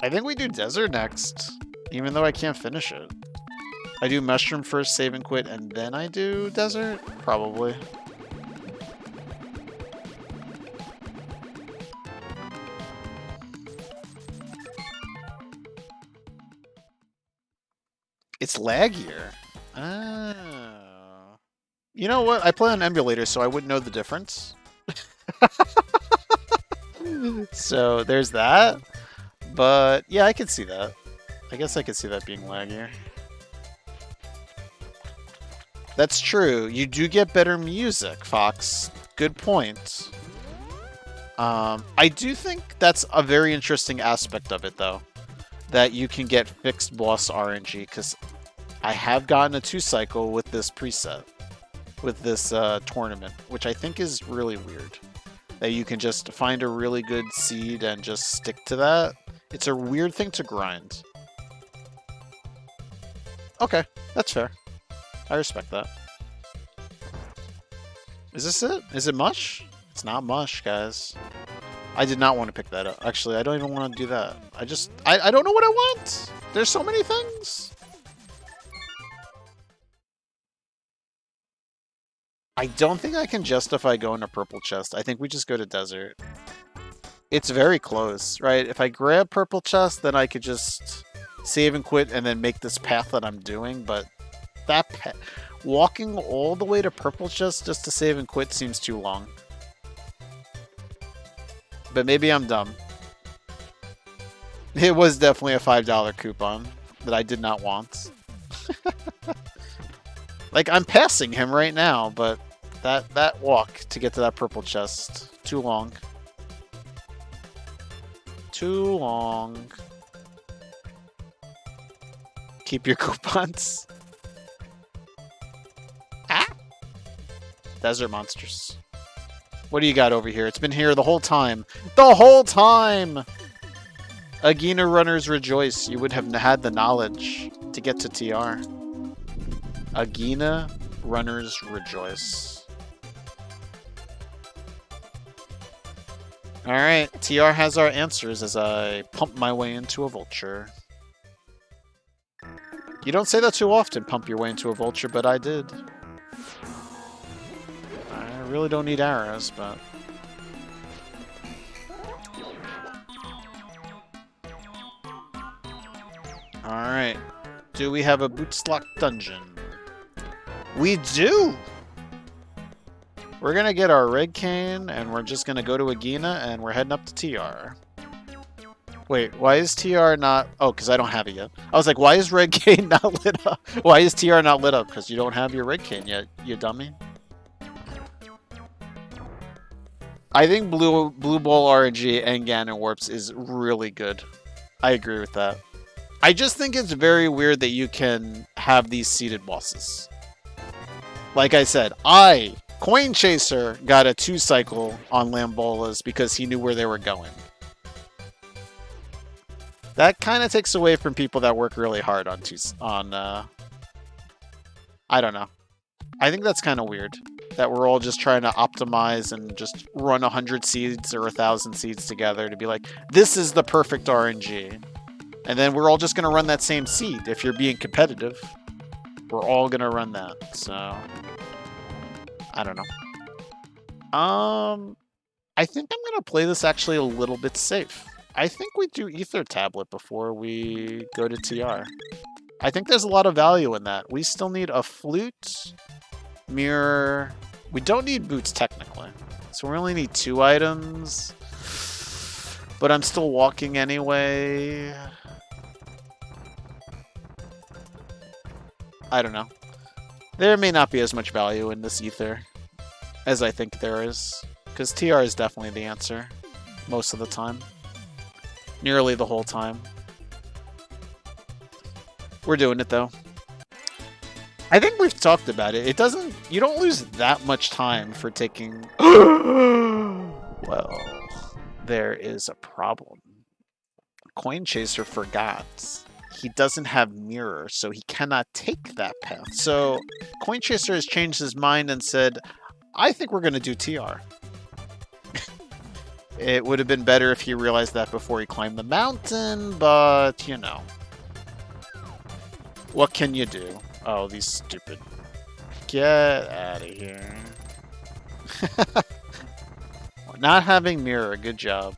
I think we do Desert next, even though I can't finish it. I do Mushroom first, save and quit, and then I do Desert? Probably. It's laggier. Oh. You know what? I play on emulator, so I wouldn't know the difference. So there's that. But yeah, I can see that. I guess I could see that being laggier. That's true. You do get better music, Fox. Good point. I do think that's a very interesting aspect of it, though. That you can get fixed boss RNG, because I have gotten a 2-cycle with this preset. With this tournament, which I think is really weird. That you can just find a really good seed and just stick to that. It's a weird thing to grind. Okay, that's fair. I respect that. Is this it? Is it mush? It's not mush, guys. I did not want to pick that up. Actually, I don't even want to do that. I don't know what I want! There's so many things! I don't think I can justify going to purple chest. I think we just go to desert. It's very close, right? If I grab purple chest, then I could just save and quit and then make this path that I'm doing, but that walking all the way to purple chest just to save and quit seems too long. But maybe I'm dumb. It was definitely a $5 coupon that I did not want. Like, I'm passing him right now, but that walk to get to that purple chest, too long. Too long. Keep your coupons. Ah! Desert monsters. What do you got over here? It's been here the whole time. The whole time! Agina runners rejoice. You would have had the knowledge to get to TR. Agina runners rejoice. Alright, TR has our answers as I pump my way into a vulture. You don't say that too often, pump your way into a vulture, but I did. I really don't need arrows, but... Alright. Do we have a Bootslock dungeon? We do! We're gonna get our red cane, and we're just gonna go to Agina, and we're heading up to TR. Wait, why is TR not... Oh, because I don't have it yet. I was like, why is red cane not lit up? Why is TR not lit up? Because you don't have your red cane yet, you dummy. I think Blue Ball RNG and Ganon Warps is really good. I agree with that. I just think it's very weird that you can have these seeded bosses. Like I said, Coin Chaser, got a 2-cycle on Lambolas because he knew where they were going. That kind of takes away from people that work really hard on I don't know. I think that's kind of weird. That we're all just trying to optimize and just run 100 seeds or 1,000 seeds together to be like, this is the perfect RNG. And then we're all just going to run that same seed. If you're being competitive, we're all going to run that. So, I don't know. I think I'm going to play this actually a little bit safe. I think we do Ether Tablet before we go to TR. I think there's a lot of value in that. We still need a flute, mirror. We don't need boots technically. So we only need 2 items. But I'm still walking anyway. I don't know. There may not be as much value in this ether as I think there is. Because TR is definitely the answer most of the time. nearly the whole time. We're doing it though. I think we've talked about it. It doesn't. You don't lose that much time for taking. Well, there is a problem. Coin Chaser forgot. He doesn't have mirror, so he cannot take that path. So Coin Chaser has changed his mind and said, I think we're going to do TR. It would have been better if he realized that before he climbed the mountain, but, you know. What can you do? Oh, these stupid. Get out of here. Not having mirror, good job.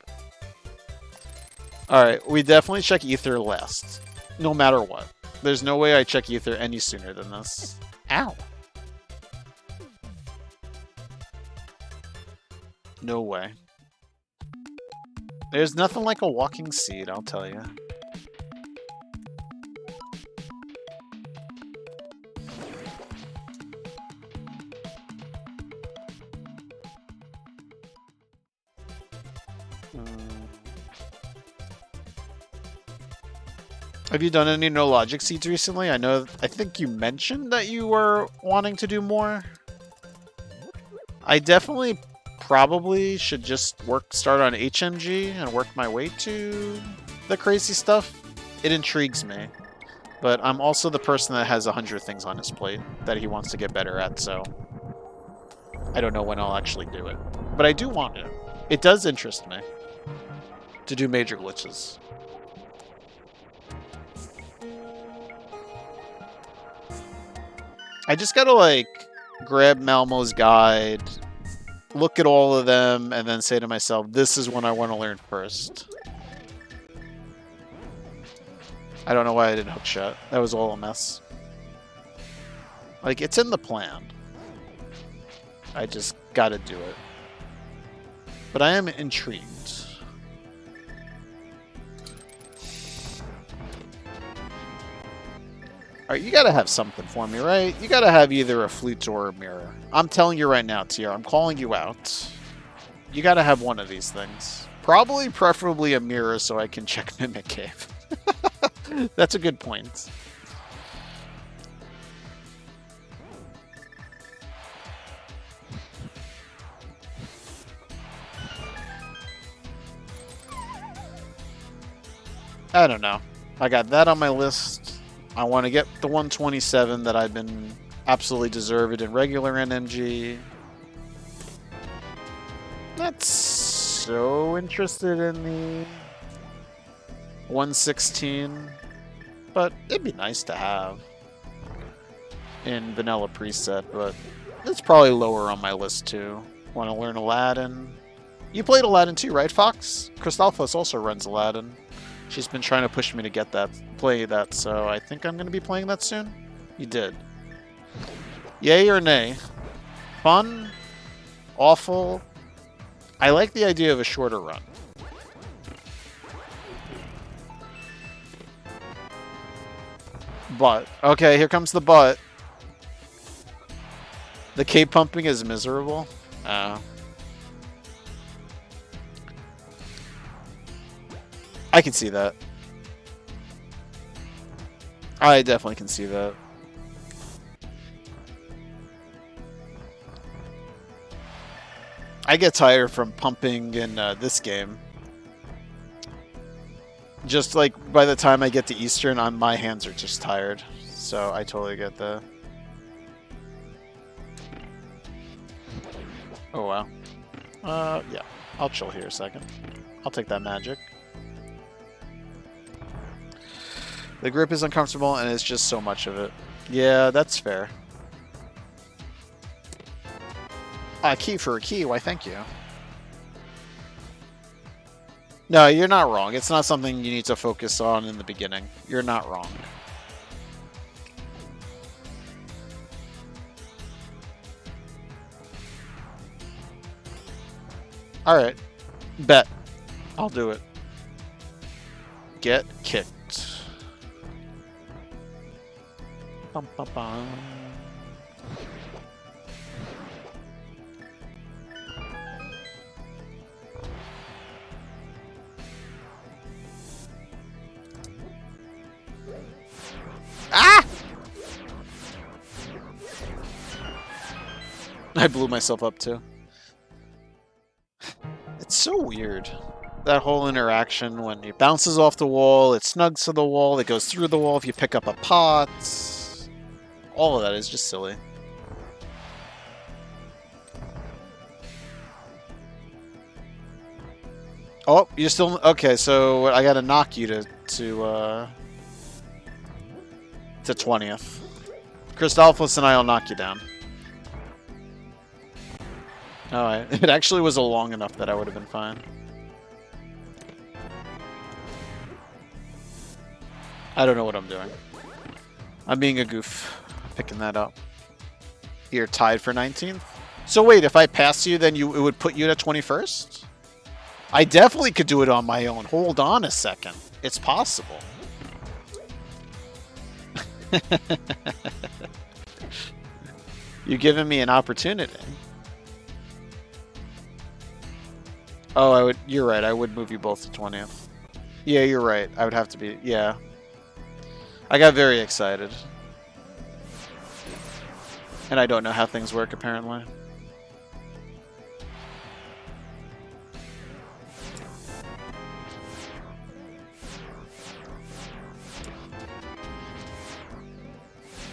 Alright, we definitely check Ether last. No matter what. There's no way I check Ether any sooner than this. Ow. No way. There's nothing like a walking seed, I'll tell you. Have you done any no logic seeds recently? I think you mentioned that you were wanting to do more. I definitely probably should just start on HMG and work my way to the crazy stuff. It intrigues me. But I'm also the person that has 100 things on his plate that he wants to get better at, so I don't know when I'll actually do it. But I do want to. It does interest me to do major glitches. I just gotta, like, grab Malmo's guide, look at all of them, and then say to myself, this is what I want to learn first. I don't know why I didn't hookshot. That was all a mess. Like, it's in the plan. I just gotta do it. But I am intrigued. Alright, you gotta have something for me, right? You gotta have either a flute or a mirror. I'm telling you right now, TR, I'm calling you out. You gotta have one of these things. Probably, preferably a mirror so I can check Mimic Cave. That's a good point. I don't know. I got that on my list. I want to get the 127 that I've been absolutely deserved in regular NMG. Not so interested in the 116, but it'd be nice to have in vanilla preset, but it's probably lower on my list too. Want to learn Aladdin. You played Aladdin too, right, Fox? Christalphos also runs Aladdin. She's been trying to push me to get that, play that, so I think I'm going to be playing that soon. You did. Yay or nay? Fun? Awful? I like the idea of a shorter run. But. Okay, here comes the but. The cape pumping is miserable. I can see that. I definitely can see that. I get tired from pumping in this game. Just like by the time I get to Eastern, my hands are just tired. So I totally get that. Oh wow. Yeah. I'll chill here a second. I'll take that magic. The grip is uncomfortable and it's just so much of it. Yeah, that's fair. A key for a key, why thank you. No, you're not wrong. It's not something you need to focus on in the beginning. You're not wrong. Alright. Bet. I'll do it. Get kicked. Bum, bum, bum. I blew myself up too. It's so weird. That whole interaction when it bounces off the wall, it snugs to the wall, it goes through the wall if you pick up a pot. All of that is just silly. Oh, you're still okay. So I gotta knock you to 20th. Christophilus and I will knock you down. Alright, it actually was long enough that I would have been fine. I don't know what I'm doing. I'm being a goof, picking that up. You're tied for 19th? So wait, if I pass you, then it would put you at 21st? I definitely could do it on my own. Hold on a second. It's possible. You're giving me an opportunity. Oh, you're right. I would move you both to 20th. Yeah, you're right. I would have to be... Yeah. I got very excited. And I don't know how things work, apparently.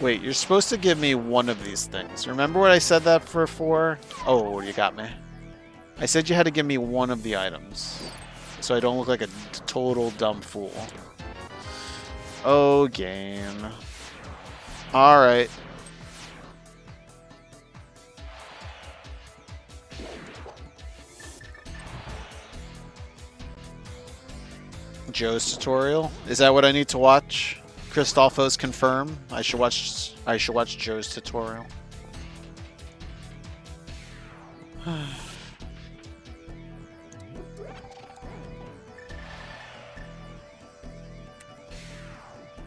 Wait, you're supposed to give me one of these things. Remember what I said that for 4? Oh, you got me. I said you had to give me one of the items. So I don't look like a total dumb fool. Oh, game. Alright. Joe's tutorial? Is that what I need to watch? Christophos confirm. I should watch Joe's tutorial.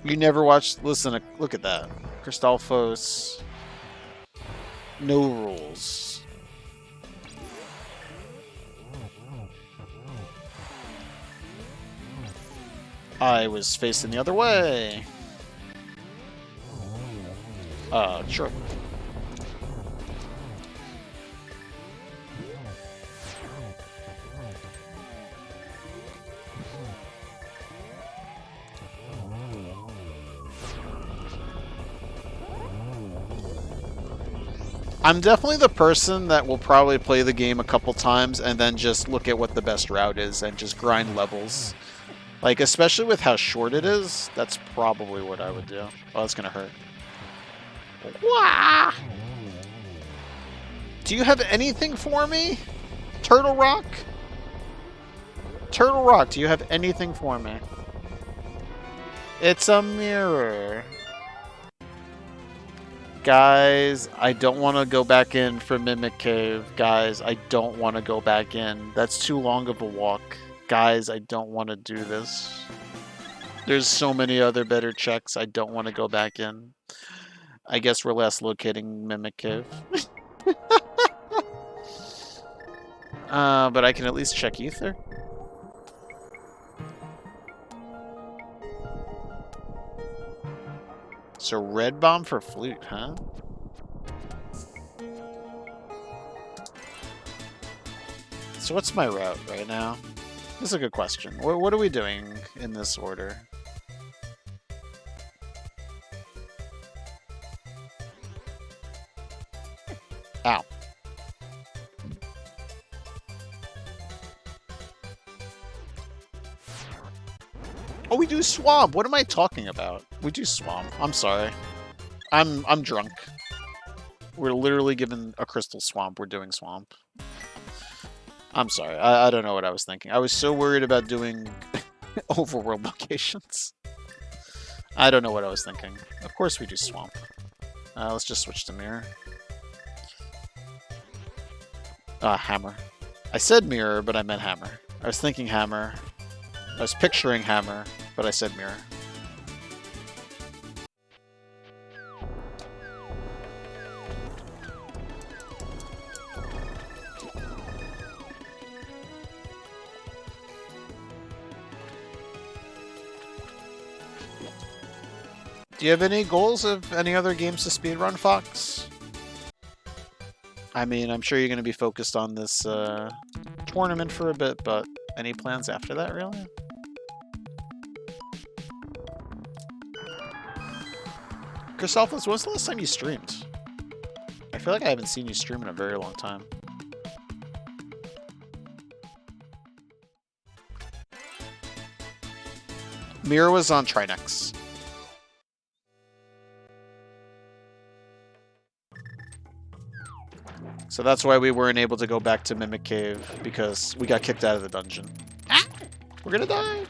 You never watched... Listen, look at that. Christophos. No rules. I was facing the other way. Sure. I'm definitely the person that will probably play the game a couple times and then just look at what the best route is and just grind levels. Like, especially with how short it is, that's probably what I would do. Oh, that's gonna hurt. Wah! Do you have anything for me? Turtle Rock? Turtle Rock, do you have anything for me? It's a mirror. Guys, I don't want to go back in for Mimic Cave. Guys, I don't want to go back in. That's too long of a walk. Guys, I don't want to do this. There's so many other better checks. I don't want to go back in. I guess we're last locating Mimic Cave. But I can at least check Ether. So red bomb for flute, huh? So what's my route right now? This is a good question. What are we doing in this order? Ow. Oh, we do swamp. What am I talking about? We do swamp. I'm sorry. I'm drunk. We're literally given a crystal swamp. We're doing swamp. I'm sorry. I don't know what I was thinking. I was so worried about doing overworld locations. I don't know what I was thinking. Of course we do swamp. Let's just switch to mirror. Hammer. I said mirror, but I meant hammer. I was thinking hammer. I was picturing hammer, but I said mirror. Do you have any goals of any other games to speedrun, Fox? I mean, I'm sure you're going to be focused on this tournament for a bit, but any plans after that, really? Christophilus, when's the last time you streamed? I feel like I haven't seen you stream in a very long time. Mira was on Trinex. So that's why we weren't able to go back to Mimic Cave, because we got kicked out of the dungeon. Ah! We're gonna die!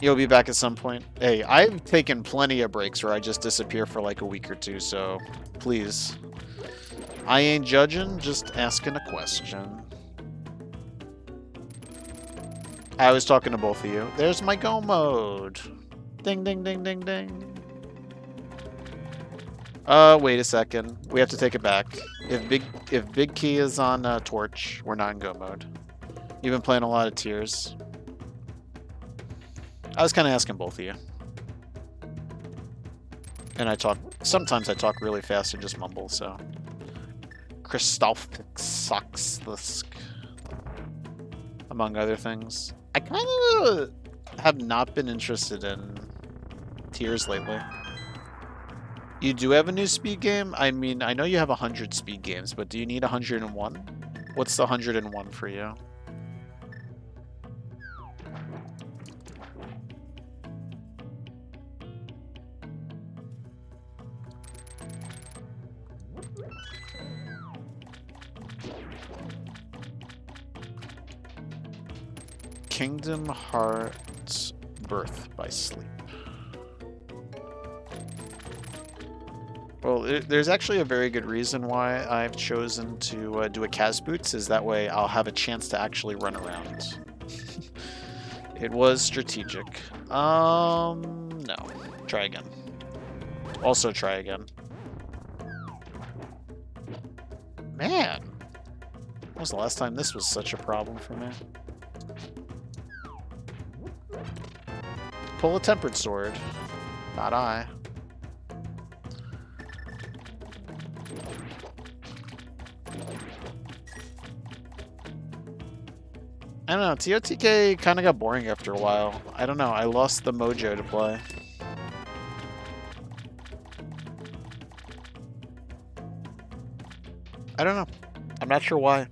You'll be back at some point. Hey, I've taken plenty of breaks where I just disappear for like a week or two, so please. I ain't judging, just asking a question. I was talking to both of you. There's my go mode. Ding, ding, ding, ding, ding. Wait a second. We have to take it back. If Big Key is on Torch, we're not in go mode. You've been playing a lot of Tears. I was kind of asking both of you. And sometimes I talk really fast and just mumble, so. Christophilus, among other things. I kind of have not been interested in Tears lately. You do have a new speed game? I mean, I know you have 100 speed games, but do you need 101? What's the 101 for you? Kingdom Hearts Birth by Sleep. Well, there's actually a very good reason why I've chosen to do a Kaz Boots, is that way I'll have a chance to actually run around. It was strategic. No. Try again. Also try again. Man! When was the last time this was such a problem for me? Pull a Tempered Sword. Not I. I don't know, TOTK kind of got boring after a while. I don't know, I lost the mojo to play. I don't know. I'm not sure why.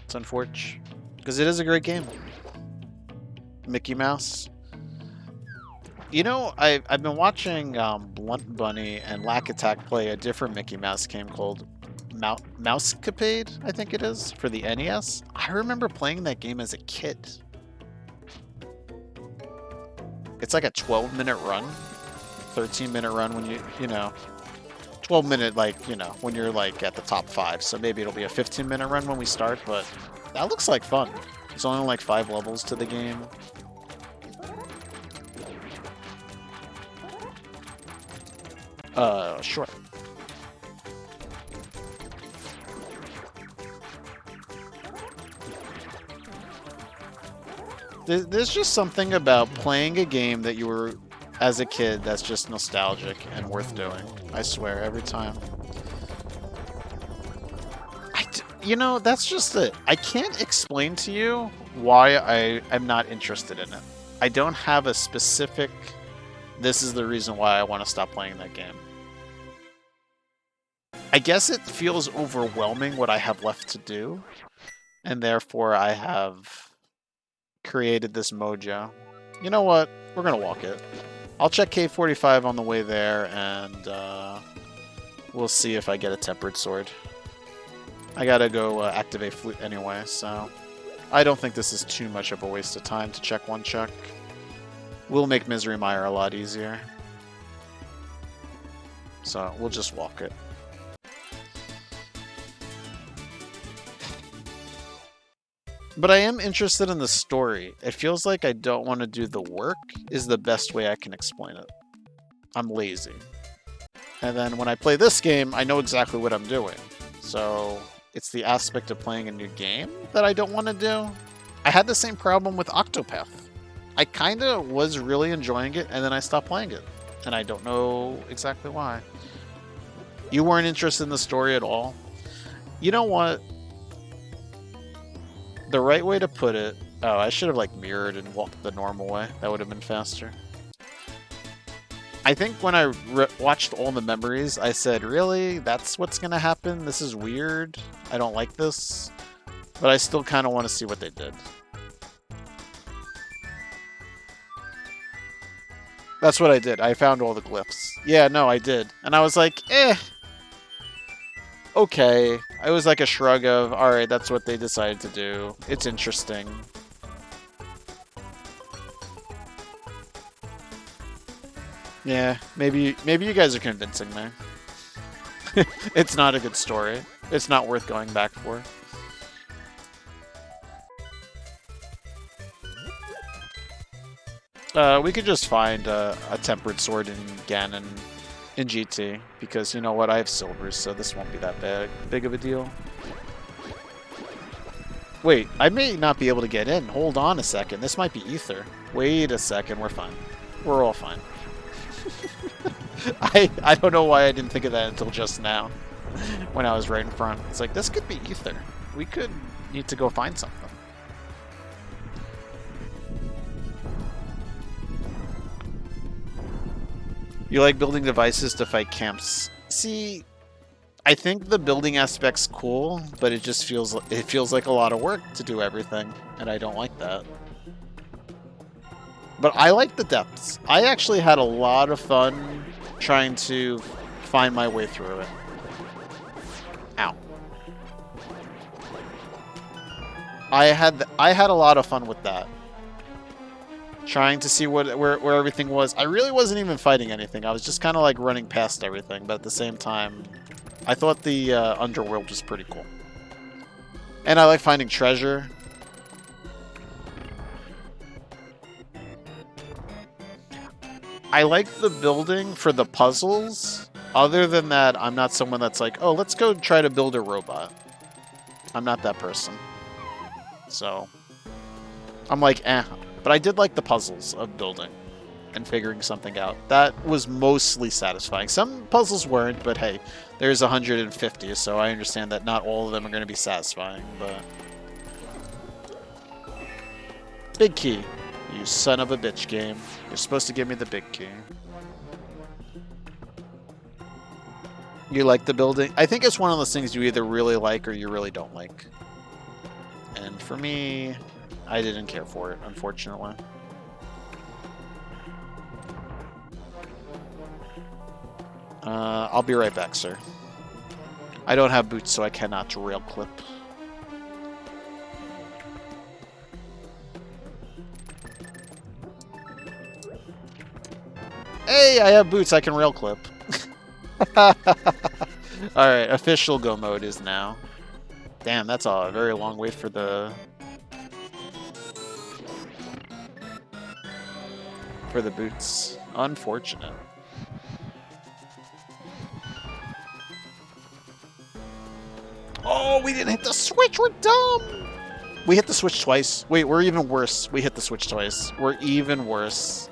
It's unfortunate. Because it is a great game. Mickey Mouse. You know, I've been watching Blunt Bunny and Lack Attack play a different Mickey Mouse game called Mousecapade, I think it is, for the NES. I remember playing that game as a kid. It's like a 12-minute run, 13-minute run when you know, 12-minute, like, you know, when you're like at the top 5. So maybe it'll be a 15-minute run when we start, but that looks like fun. There's only like 5 levels to the game. Sure. There's just something about playing a game that you were, as a kid, that's just nostalgic and worth doing. I swear, every time. You know, that's just it. I can't explain to you why I am not interested in it. I don't have a specific, this is the reason why I want to stop playing that game. I guess it feels overwhelming what I have left to do, and therefore I have created this mojo. You know what? We're gonna walk it. I'll check K45 on the way there, and we'll see if I get a Tempered Sword. I gotta go activate Flute anyway, so I don't think this is too much of a waste of time to check one check. We'll make Misery Mire a lot easier. So we'll just walk it. But I am interested in the story. It feels like I don't want to do the work is the best way I can explain it. I'm lazy. And then when I play this game, I know exactly what I'm doing. So it's the aspect of playing a new game that I don't want to do. I had the same problem with Octopath. I kind of was really enjoying it, and then I stopped playing it. and I don't know exactly why. You weren't interested in the story at all? You know what? The right way to put it... Oh, I should have, like, mirrored and walked the normal way. That would have been faster. I think when I watched all the memories, I said, really? That's what's gonna happen? This is weird. I don't like this. But I still kind of want to see what they did. That's what I did. I found all the glyphs. Yeah, no, I did. And I was like, eh. Okay. It was like a shrug of, alright, that's what they decided to do. It's interesting. Yeah, maybe you guys are convincing me. It's not a good story. It's not worth going back for. We could just find a tempered sword in Ganon in GT, because you know what, I have silvers, so this won't be that big of a deal. Wait, I may not be able to get in. Hold on a second. This might be Ether. Wait a second. We're fine. We're all fine. I don't know why I didn't think of that until just now, when I was right in front. It's like, this could be Ether. We could need to go find something. You like building devices to fight camps. See, I think the building aspect's cool, but it just feels like a lot of work to do everything, and I don't like that. But I like the depths. I actually had a lot of fun trying to find my way through it. Ow. I had a lot of fun with that. Trying to see where everything was. I really wasn't even fighting anything. I was just kind of like running past everything, but at the same time, I thought the underworld was pretty cool. And I like finding treasure. I like the building for the puzzles. Other than that, I'm not someone that's like, oh, let's go try to build a robot. I'm not that person. So, I'm like, eh. But I did like the puzzles of building and figuring something out. That was mostly satisfying. Some puzzles weren't, but hey, there's 150, so I understand that not all of them are going to be satisfying, but... Big key. You son of a bitch game. You're supposed to give me the big key. You like the building? I think it's one of those things you either really like or you really don't like. And for me... I didn't care for it, unfortunately. I'll be right back, sir. I don't have boots, so I cannot rail clip. Hey, I have boots, I can rail clip. Alright, official go mode is now. Damn, that's a very long wait for the... boots. Unfortunate. Oh, we didn't hit the switch. We're dumb. We hit the switch twice. Wait, we're even worse. We hit the switch twice. We're even worse.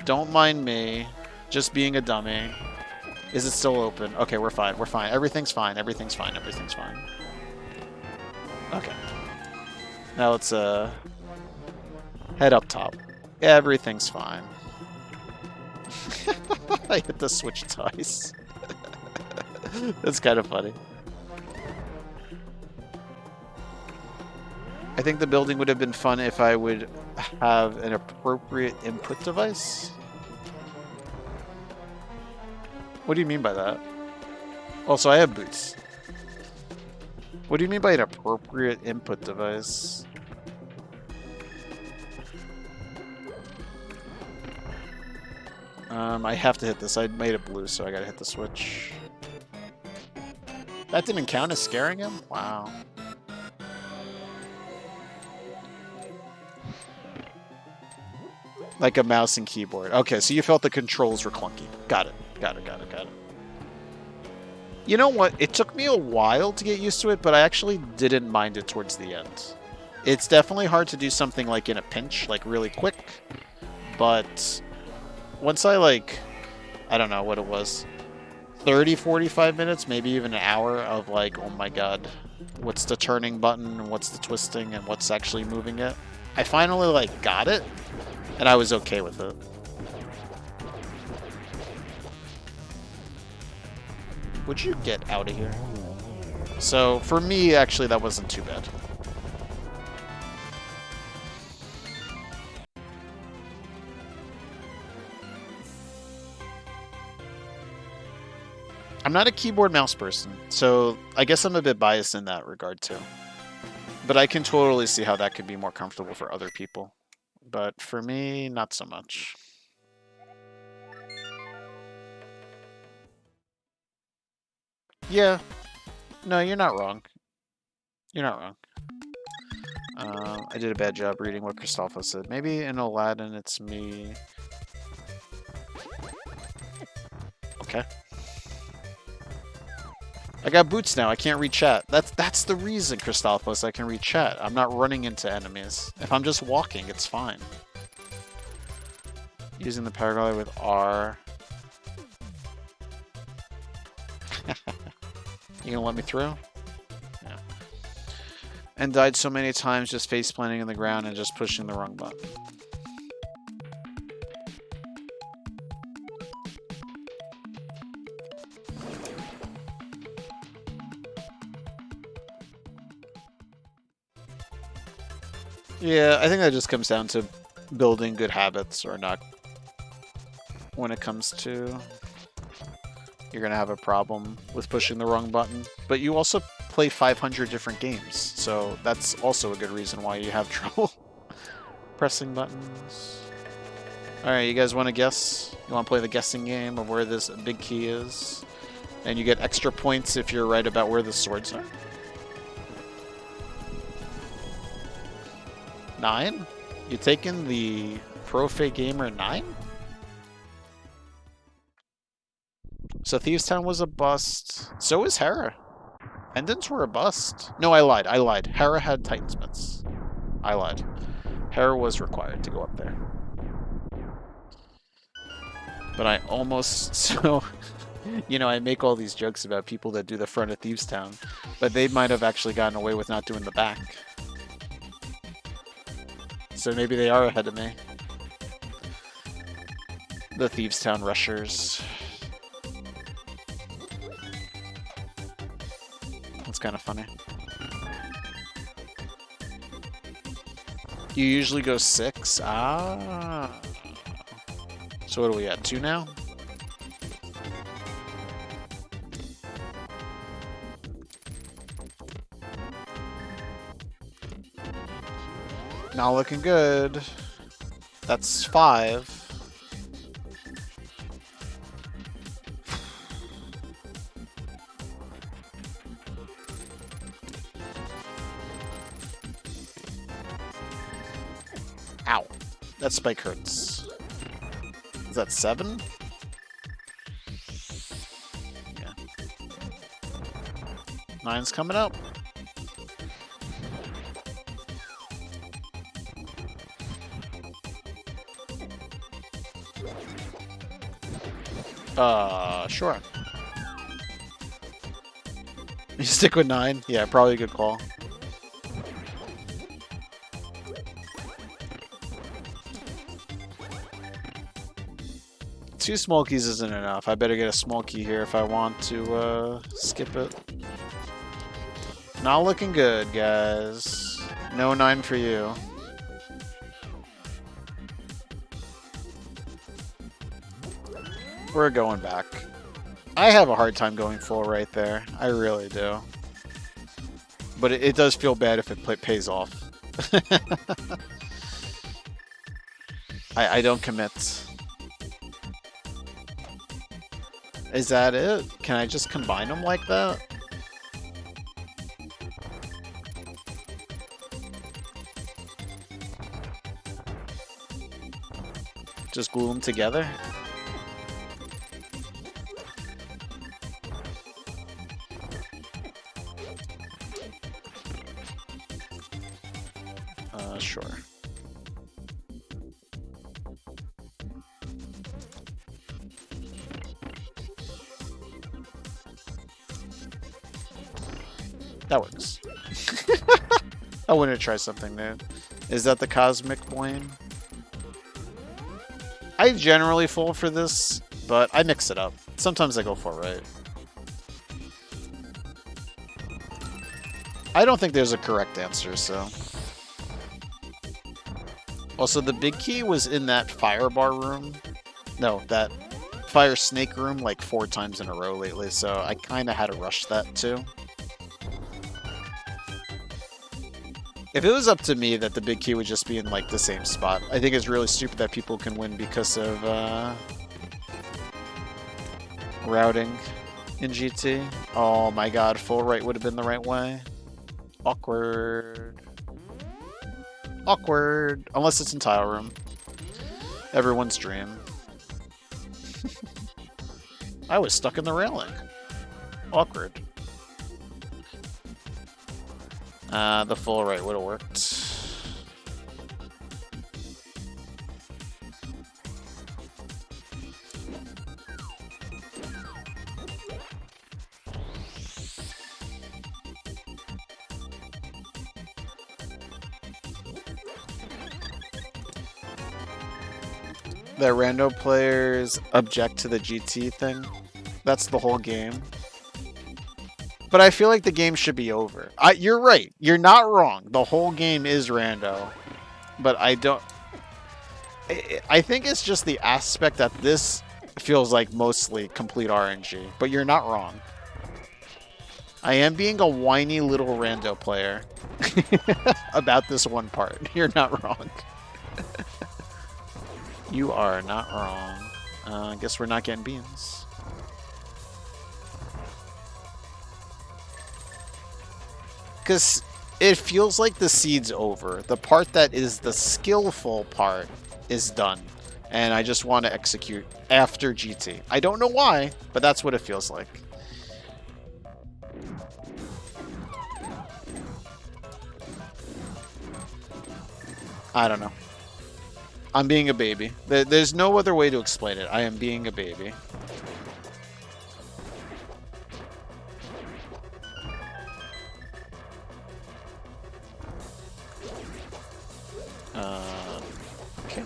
Don't mind me. Just being a dummy. Is it still open? Okay, we're fine. We're fine. Everything's fine. Everything's fine. Everything's fine. Okay. Now let's head up top. Everything's fine. I hit the switch twice. That's kind of funny. I think the building would have been fun if I would have an appropriate input device. What do you mean by that? Also, I have boots. What do you mean by an appropriate input device? I have to hit this. I made it blue, so I gotta hit the switch. That didn't count as scaring him? Wow. Like a mouse and keyboard. Okay, so you felt the controls were clunky. Got it. Got it, got it, got it. You know what? It took me a while to get used to it, but I actually didn't mind it towards the end. It's definitely hard to do something like in a pinch, like really quick, but... once I, like, I don't know what it was, 30, 45 minutes, maybe even an hour of like, oh my god, what's the turning button and what's the twisting and what's actually moving it. I finally like got it, and I was okay with it. Would you get out of here? So for me, actually, that wasn't too bad. I'm not a keyboard mouse person, so I guess I'm a bit biased in that regard too. But I can totally see how that could be more comfortable for other people. But for me, not so much. Yeah. No, you're not wrong. You're not wrong. I did a bad job reading what Christopher said. Maybe in Aladdin it's me. Okay. I got boots now. I can't read chat. That's the reason, Christophos, I can read chat. I'm not running into enemies. If I'm just walking, it's fine. Using the paraglider with R. You gonna let me through? Yeah. And died so many times just face planting in the ground and just pushing the wrong button. Yeah, I think that just comes down to building good habits or not. When it comes to, you're gonna have a problem with pushing the wrong button, but you also play 500 different games, so that's also a good reason why you have trouble pressing buttons. Alright, you guys want to guess? You want to play the guessing game of where this big key is? And you get extra points if you're right about where the swords are. 9? You taking the Profe Gamer 9? So Thieves Town was a bust. So is Hera. Pendants were a bust. No, I lied. Hera had Titansmiths. I lied. Hera was required to go up there. But I almost... So... You know, I make all these jokes about people that do the front of Thieves Town, but they might have actually gotten away with not doing the back. So maybe they are ahead of me. The Thieves Town rushers. That's kind of funny. You usually go 6? Ah. So what are we at? 2 now? Not looking good. That's 5. Ow. That spike hurts. Is that 7? Yeah. 9's coming up. Sure. You stick with 9? Yeah, probably a good call. Two small keys isn't enough. I better get a small key here if I want to skip it. Not looking good, guys. No 9 for you. We're going back. I have a hard time going full right there. I really do. But it does feel bad if it pays off. I don't commit. Is that it? Can I just combine them like that? Just glue them together? Sure. That works. I wanted to try something new. Is that the Cosmic Blame? I generally fall for this, but I mix it up. Sometimes I go for right. I don't think there's a correct answer, so... Also, the big key was in that fire bar room. No, that fire snake room like 4 times in a row lately, so I kind of had to rush that too. If it was up to me that the big key would just be in like the same spot, I think it's really stupid that people can win because of routing in GT. Oh my god, full right would have been the right way. Awkward. Awkward. Unless it's in tile room. Everyone's dream. I was stuck in the railing. Awkward. The full right would have worked. That rando players object to the GT thing. That's the whole game. But I feel like the game should be over. You're right. You're not wrong. The whole game is rando. But I don't... I think it's just the aspect that this feels like mostly complete RNG. But you're not wrong. I am being a whiny little rando player about this one part. You're not wrong. You are not wrong. I guess we're not getting beans. Because it feels like the seed's over. The part that is the skillful part is done. And I just want to execute after GT. I don't know why, but that's what it feels like. I don't know. I'm being a baby. There's no other way to explain it. I am being a baby. Okay.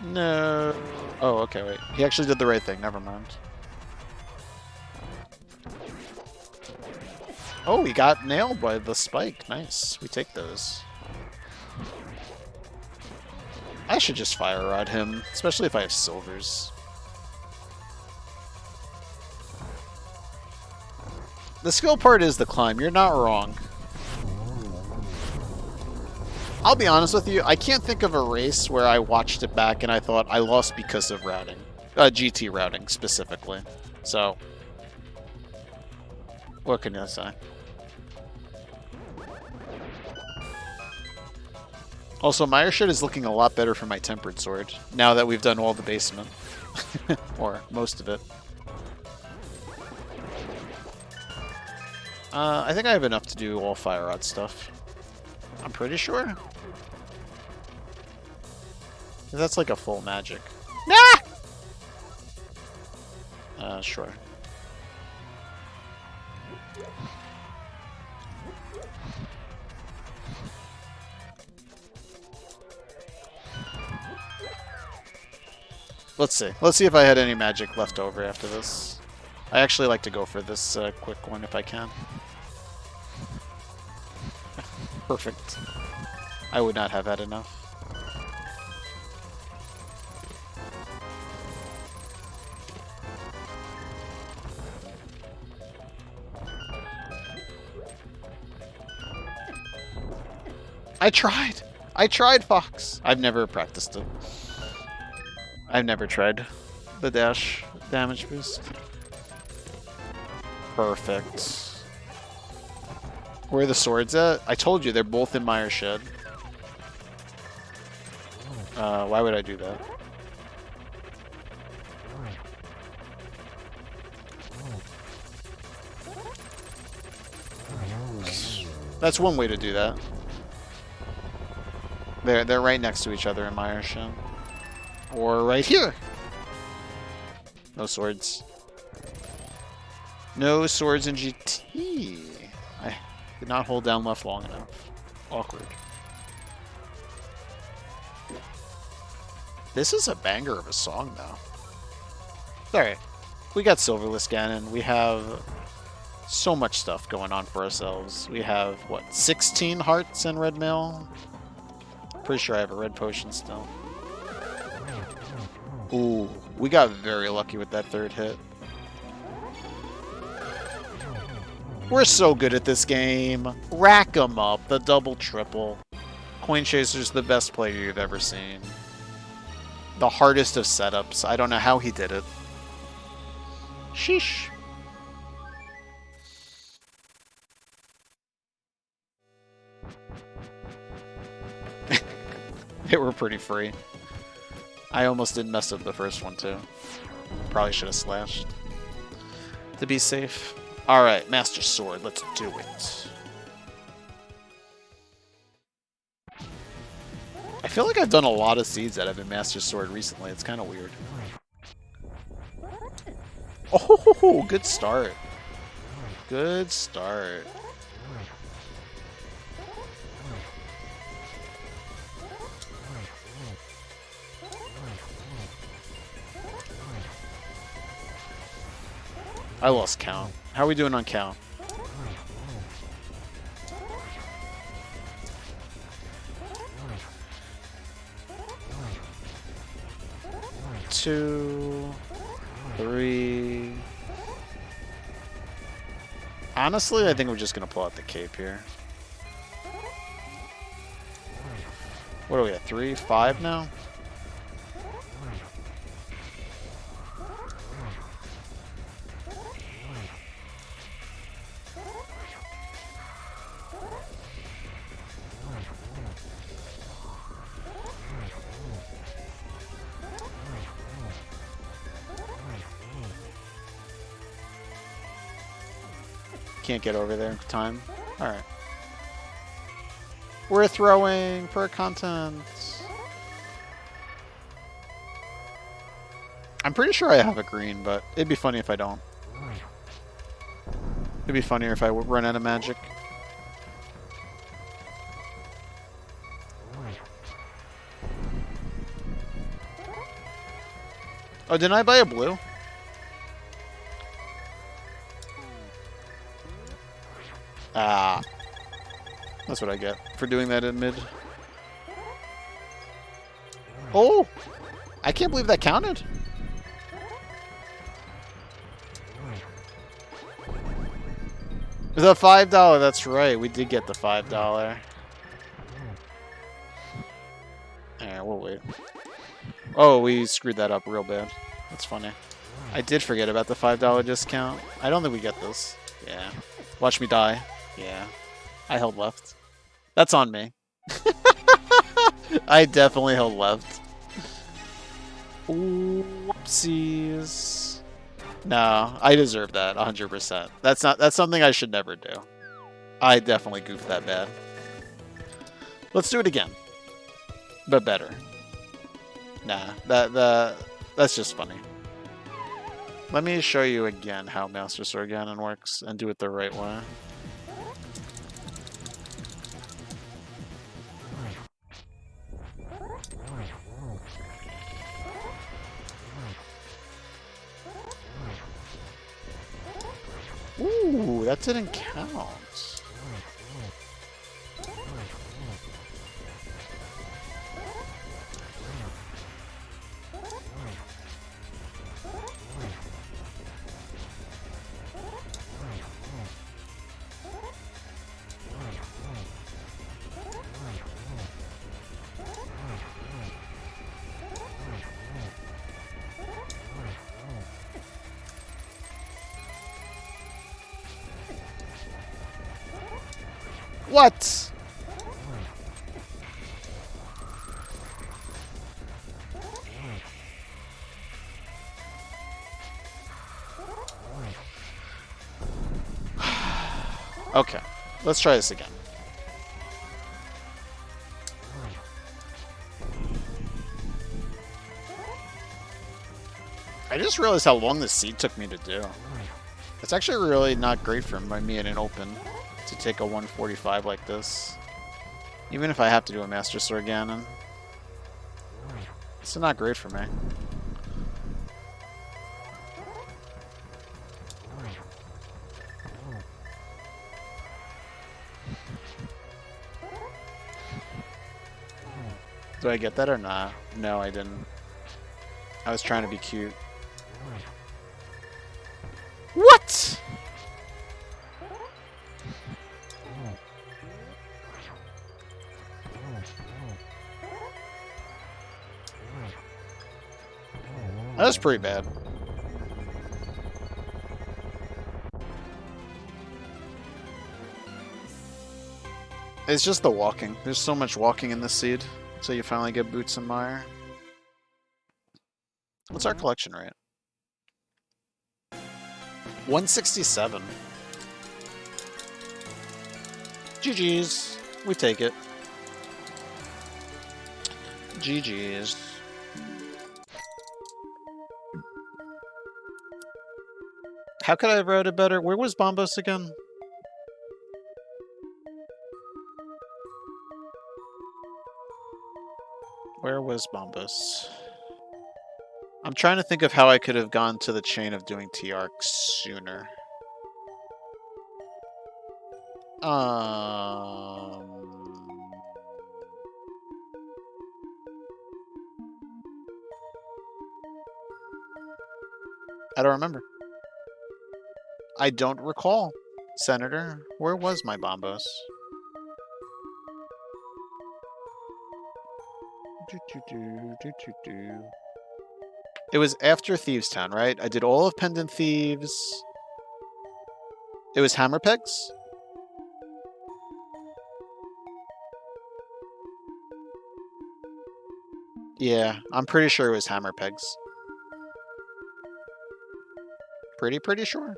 No. Oh, okay, wait. He actually did the right thing. Never mind. Oh, he got nailed by the spike. Nice. We take those. I should just fire rod him, especially if I have silvers. The skill part is the climb. You're not wrong. I'll be honest with you, I can't think of a race where I watched it back and I thought I lost because of routing. GT routing, specifically. So, what can I say? Also, my shit is looking a lot better for my tempered sword, now that we've done all the basement. Or most of it. I think I have enough to do all fire rod stuff. I'm pretty sure. That's like a full magic. Nah! Sure. Let's see. Let's see if I had any magic left over after this. I actually like to go for this quick one if I can. Perfect. I would not have had enough. I tried! I tried, Fox! I've never practiced it. I've never tried the dash damage boost. Perfect. Where are the swords at? I told you, they're both in Mire Shed. Why would I do that? That's one way to do that. They're right next to each other in Mire Shed. Or right here! No swords. No swords in GT. I did not hold down left long enough. Awkward. This is a banger of a song, though. Alright. We got Silverless Ganon. We have so much stuff going on for ourselves. We have, what, 16 hearts in red mail? Pretty sure I have a red potion still. Ooh, we got very lucky with that third hit. We're so good at this game. Rack 'em up, the double, triple. Coin Chaser's the best player you've ever seen. The hardest of setups. I don't know how he did it. Sheesh. They were pretty free. I almost did mess up the first one, too. Probably should have slashed. To be safe. Alright, Master Sword, let's do it. I feel like I've done a lot of seeds that have been Master Sword recently. It's kind of weird. Oh, good start. Good start. I lost count. How are we doing on count? Two, three. Honestly, I think we're just gonna pull out the cape here. What are we at? 3, 5 now? Can't get over there in time. Alright. We're throwing for content. I'm pretty sure I have a green, but it'd be funny if I don't. It'd be funnier if I run out of magic. Oh, didn't I buy a blue? Ah. That's what I get for doing that in mid. Oh! I can't believe that counted. The $5, that's right. We did get the $5. Alright, we'll wait. Oh, we screwed that up real bad. That's funny. I did forget about the $5 discount. I don't think we get this. Yeah. Watch me die. Yeah. I held left. That's on me. I definitely held left. Whoopsies. No, I deserve that 100%. That's something I should never do. I definitely goofed that bad. Let's do it again. But better. Nah, that's just funny. Let me show you again how Master Sword Ganon works and do it the right way. Ooh, that didn't count. What? Okay, let's try this again. I just realized how long this seed took me to do. It's actually really not great for me in an open to take a 145 like this. Even if I have to do a Master Sword Ganon. It's not great for me. Do I get that or not? No, I didn't. I was trying to be cute. What? That was pretty bad. It's just the walking. There's so much walking in this seed until you finally get Boots and Mire. What's our collection rate? 167. GG's. We take it. GG's. How could I have wrote it better? Where was Bombos again? Where was Bombos? I'm trying to think of how I could have gone to the chain of doing TR sooner. I don't remember. I don't recall, Senator. Where was my Bombos? It was after Thieves Town, right? I did all of Pendant Thieves. It was Hammer Pegs? Yeah, I'm pretty sure it was Hammer Pegs. Pretty sure.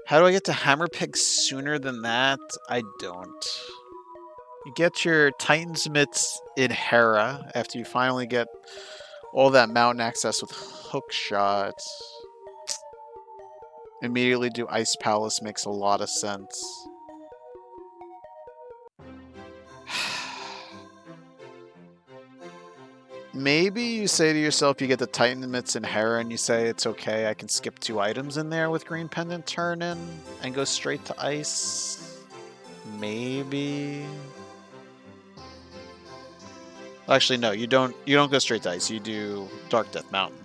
How do I get to Hammer Pegs sooner than that? I don't. You get your Titan's Mitts in Hera after you finally get all that mountain access with hook shots. Immediately do Ice Palace makes a lot of sense. Maybe you say to yourself, you get the Titan Mitts in Hera and you say, it's okay, I can skip 2 items in there with Green Pendant turn in and go straight to Ice. Maybe. Actually, no, you don't go straight to Ice, you do Dark Death Mountain.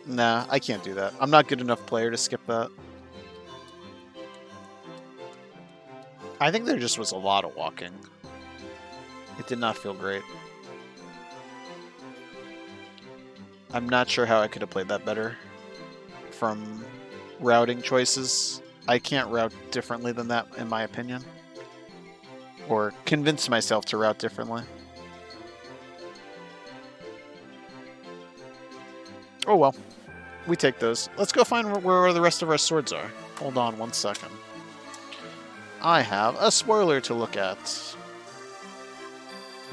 Nah, I can't do that. I'm not good enough player to skip that. I think there just was a lot of walking. It did not feel great. I'm not sure how I could have played that better from routing choices. I can't route differently than that, in my opinion. Or convince myself to route differently. Oh well. We take those. Let's go find where the rest of our swords are. Hold on 1 second. I have a spoiler to look at.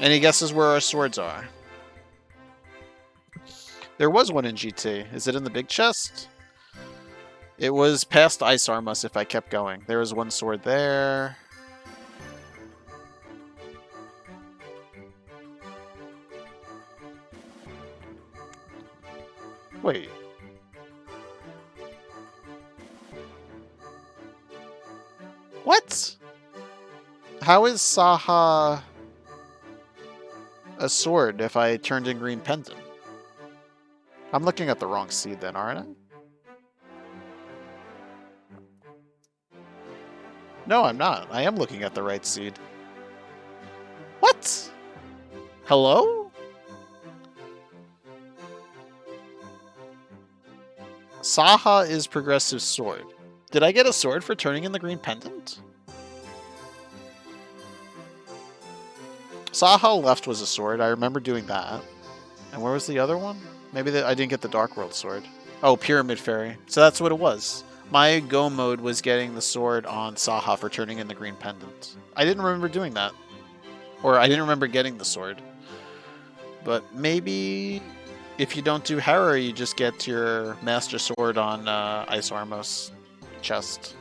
Any guesses where our swords are? There was one in GT. Is it in the big chest? It was past Ice Armas if I kept going. There was one sword there. Wait. What? How is Saha a sword if I turned in Green Pendant? I'm looking at the wrong seed then, aren't I? No, I'm not. I am looking at the right seed. What? Hello? Saha is progressive sword. Did I get a sword for turning in the Green Pendant? Saha left was a sword. I remember doing that. And where was the other one? Maybe I didn't get the Dark World sword. Oh, Pyramid Fairy. So that's what it was. My go mode was getting the sword on Saha for turning in the Green Pendant. I didn't remember doing that. Or I didn't remember getting the sword. But maybe if you don't do Hera, you just get your Master Sword on Ice Armos chest.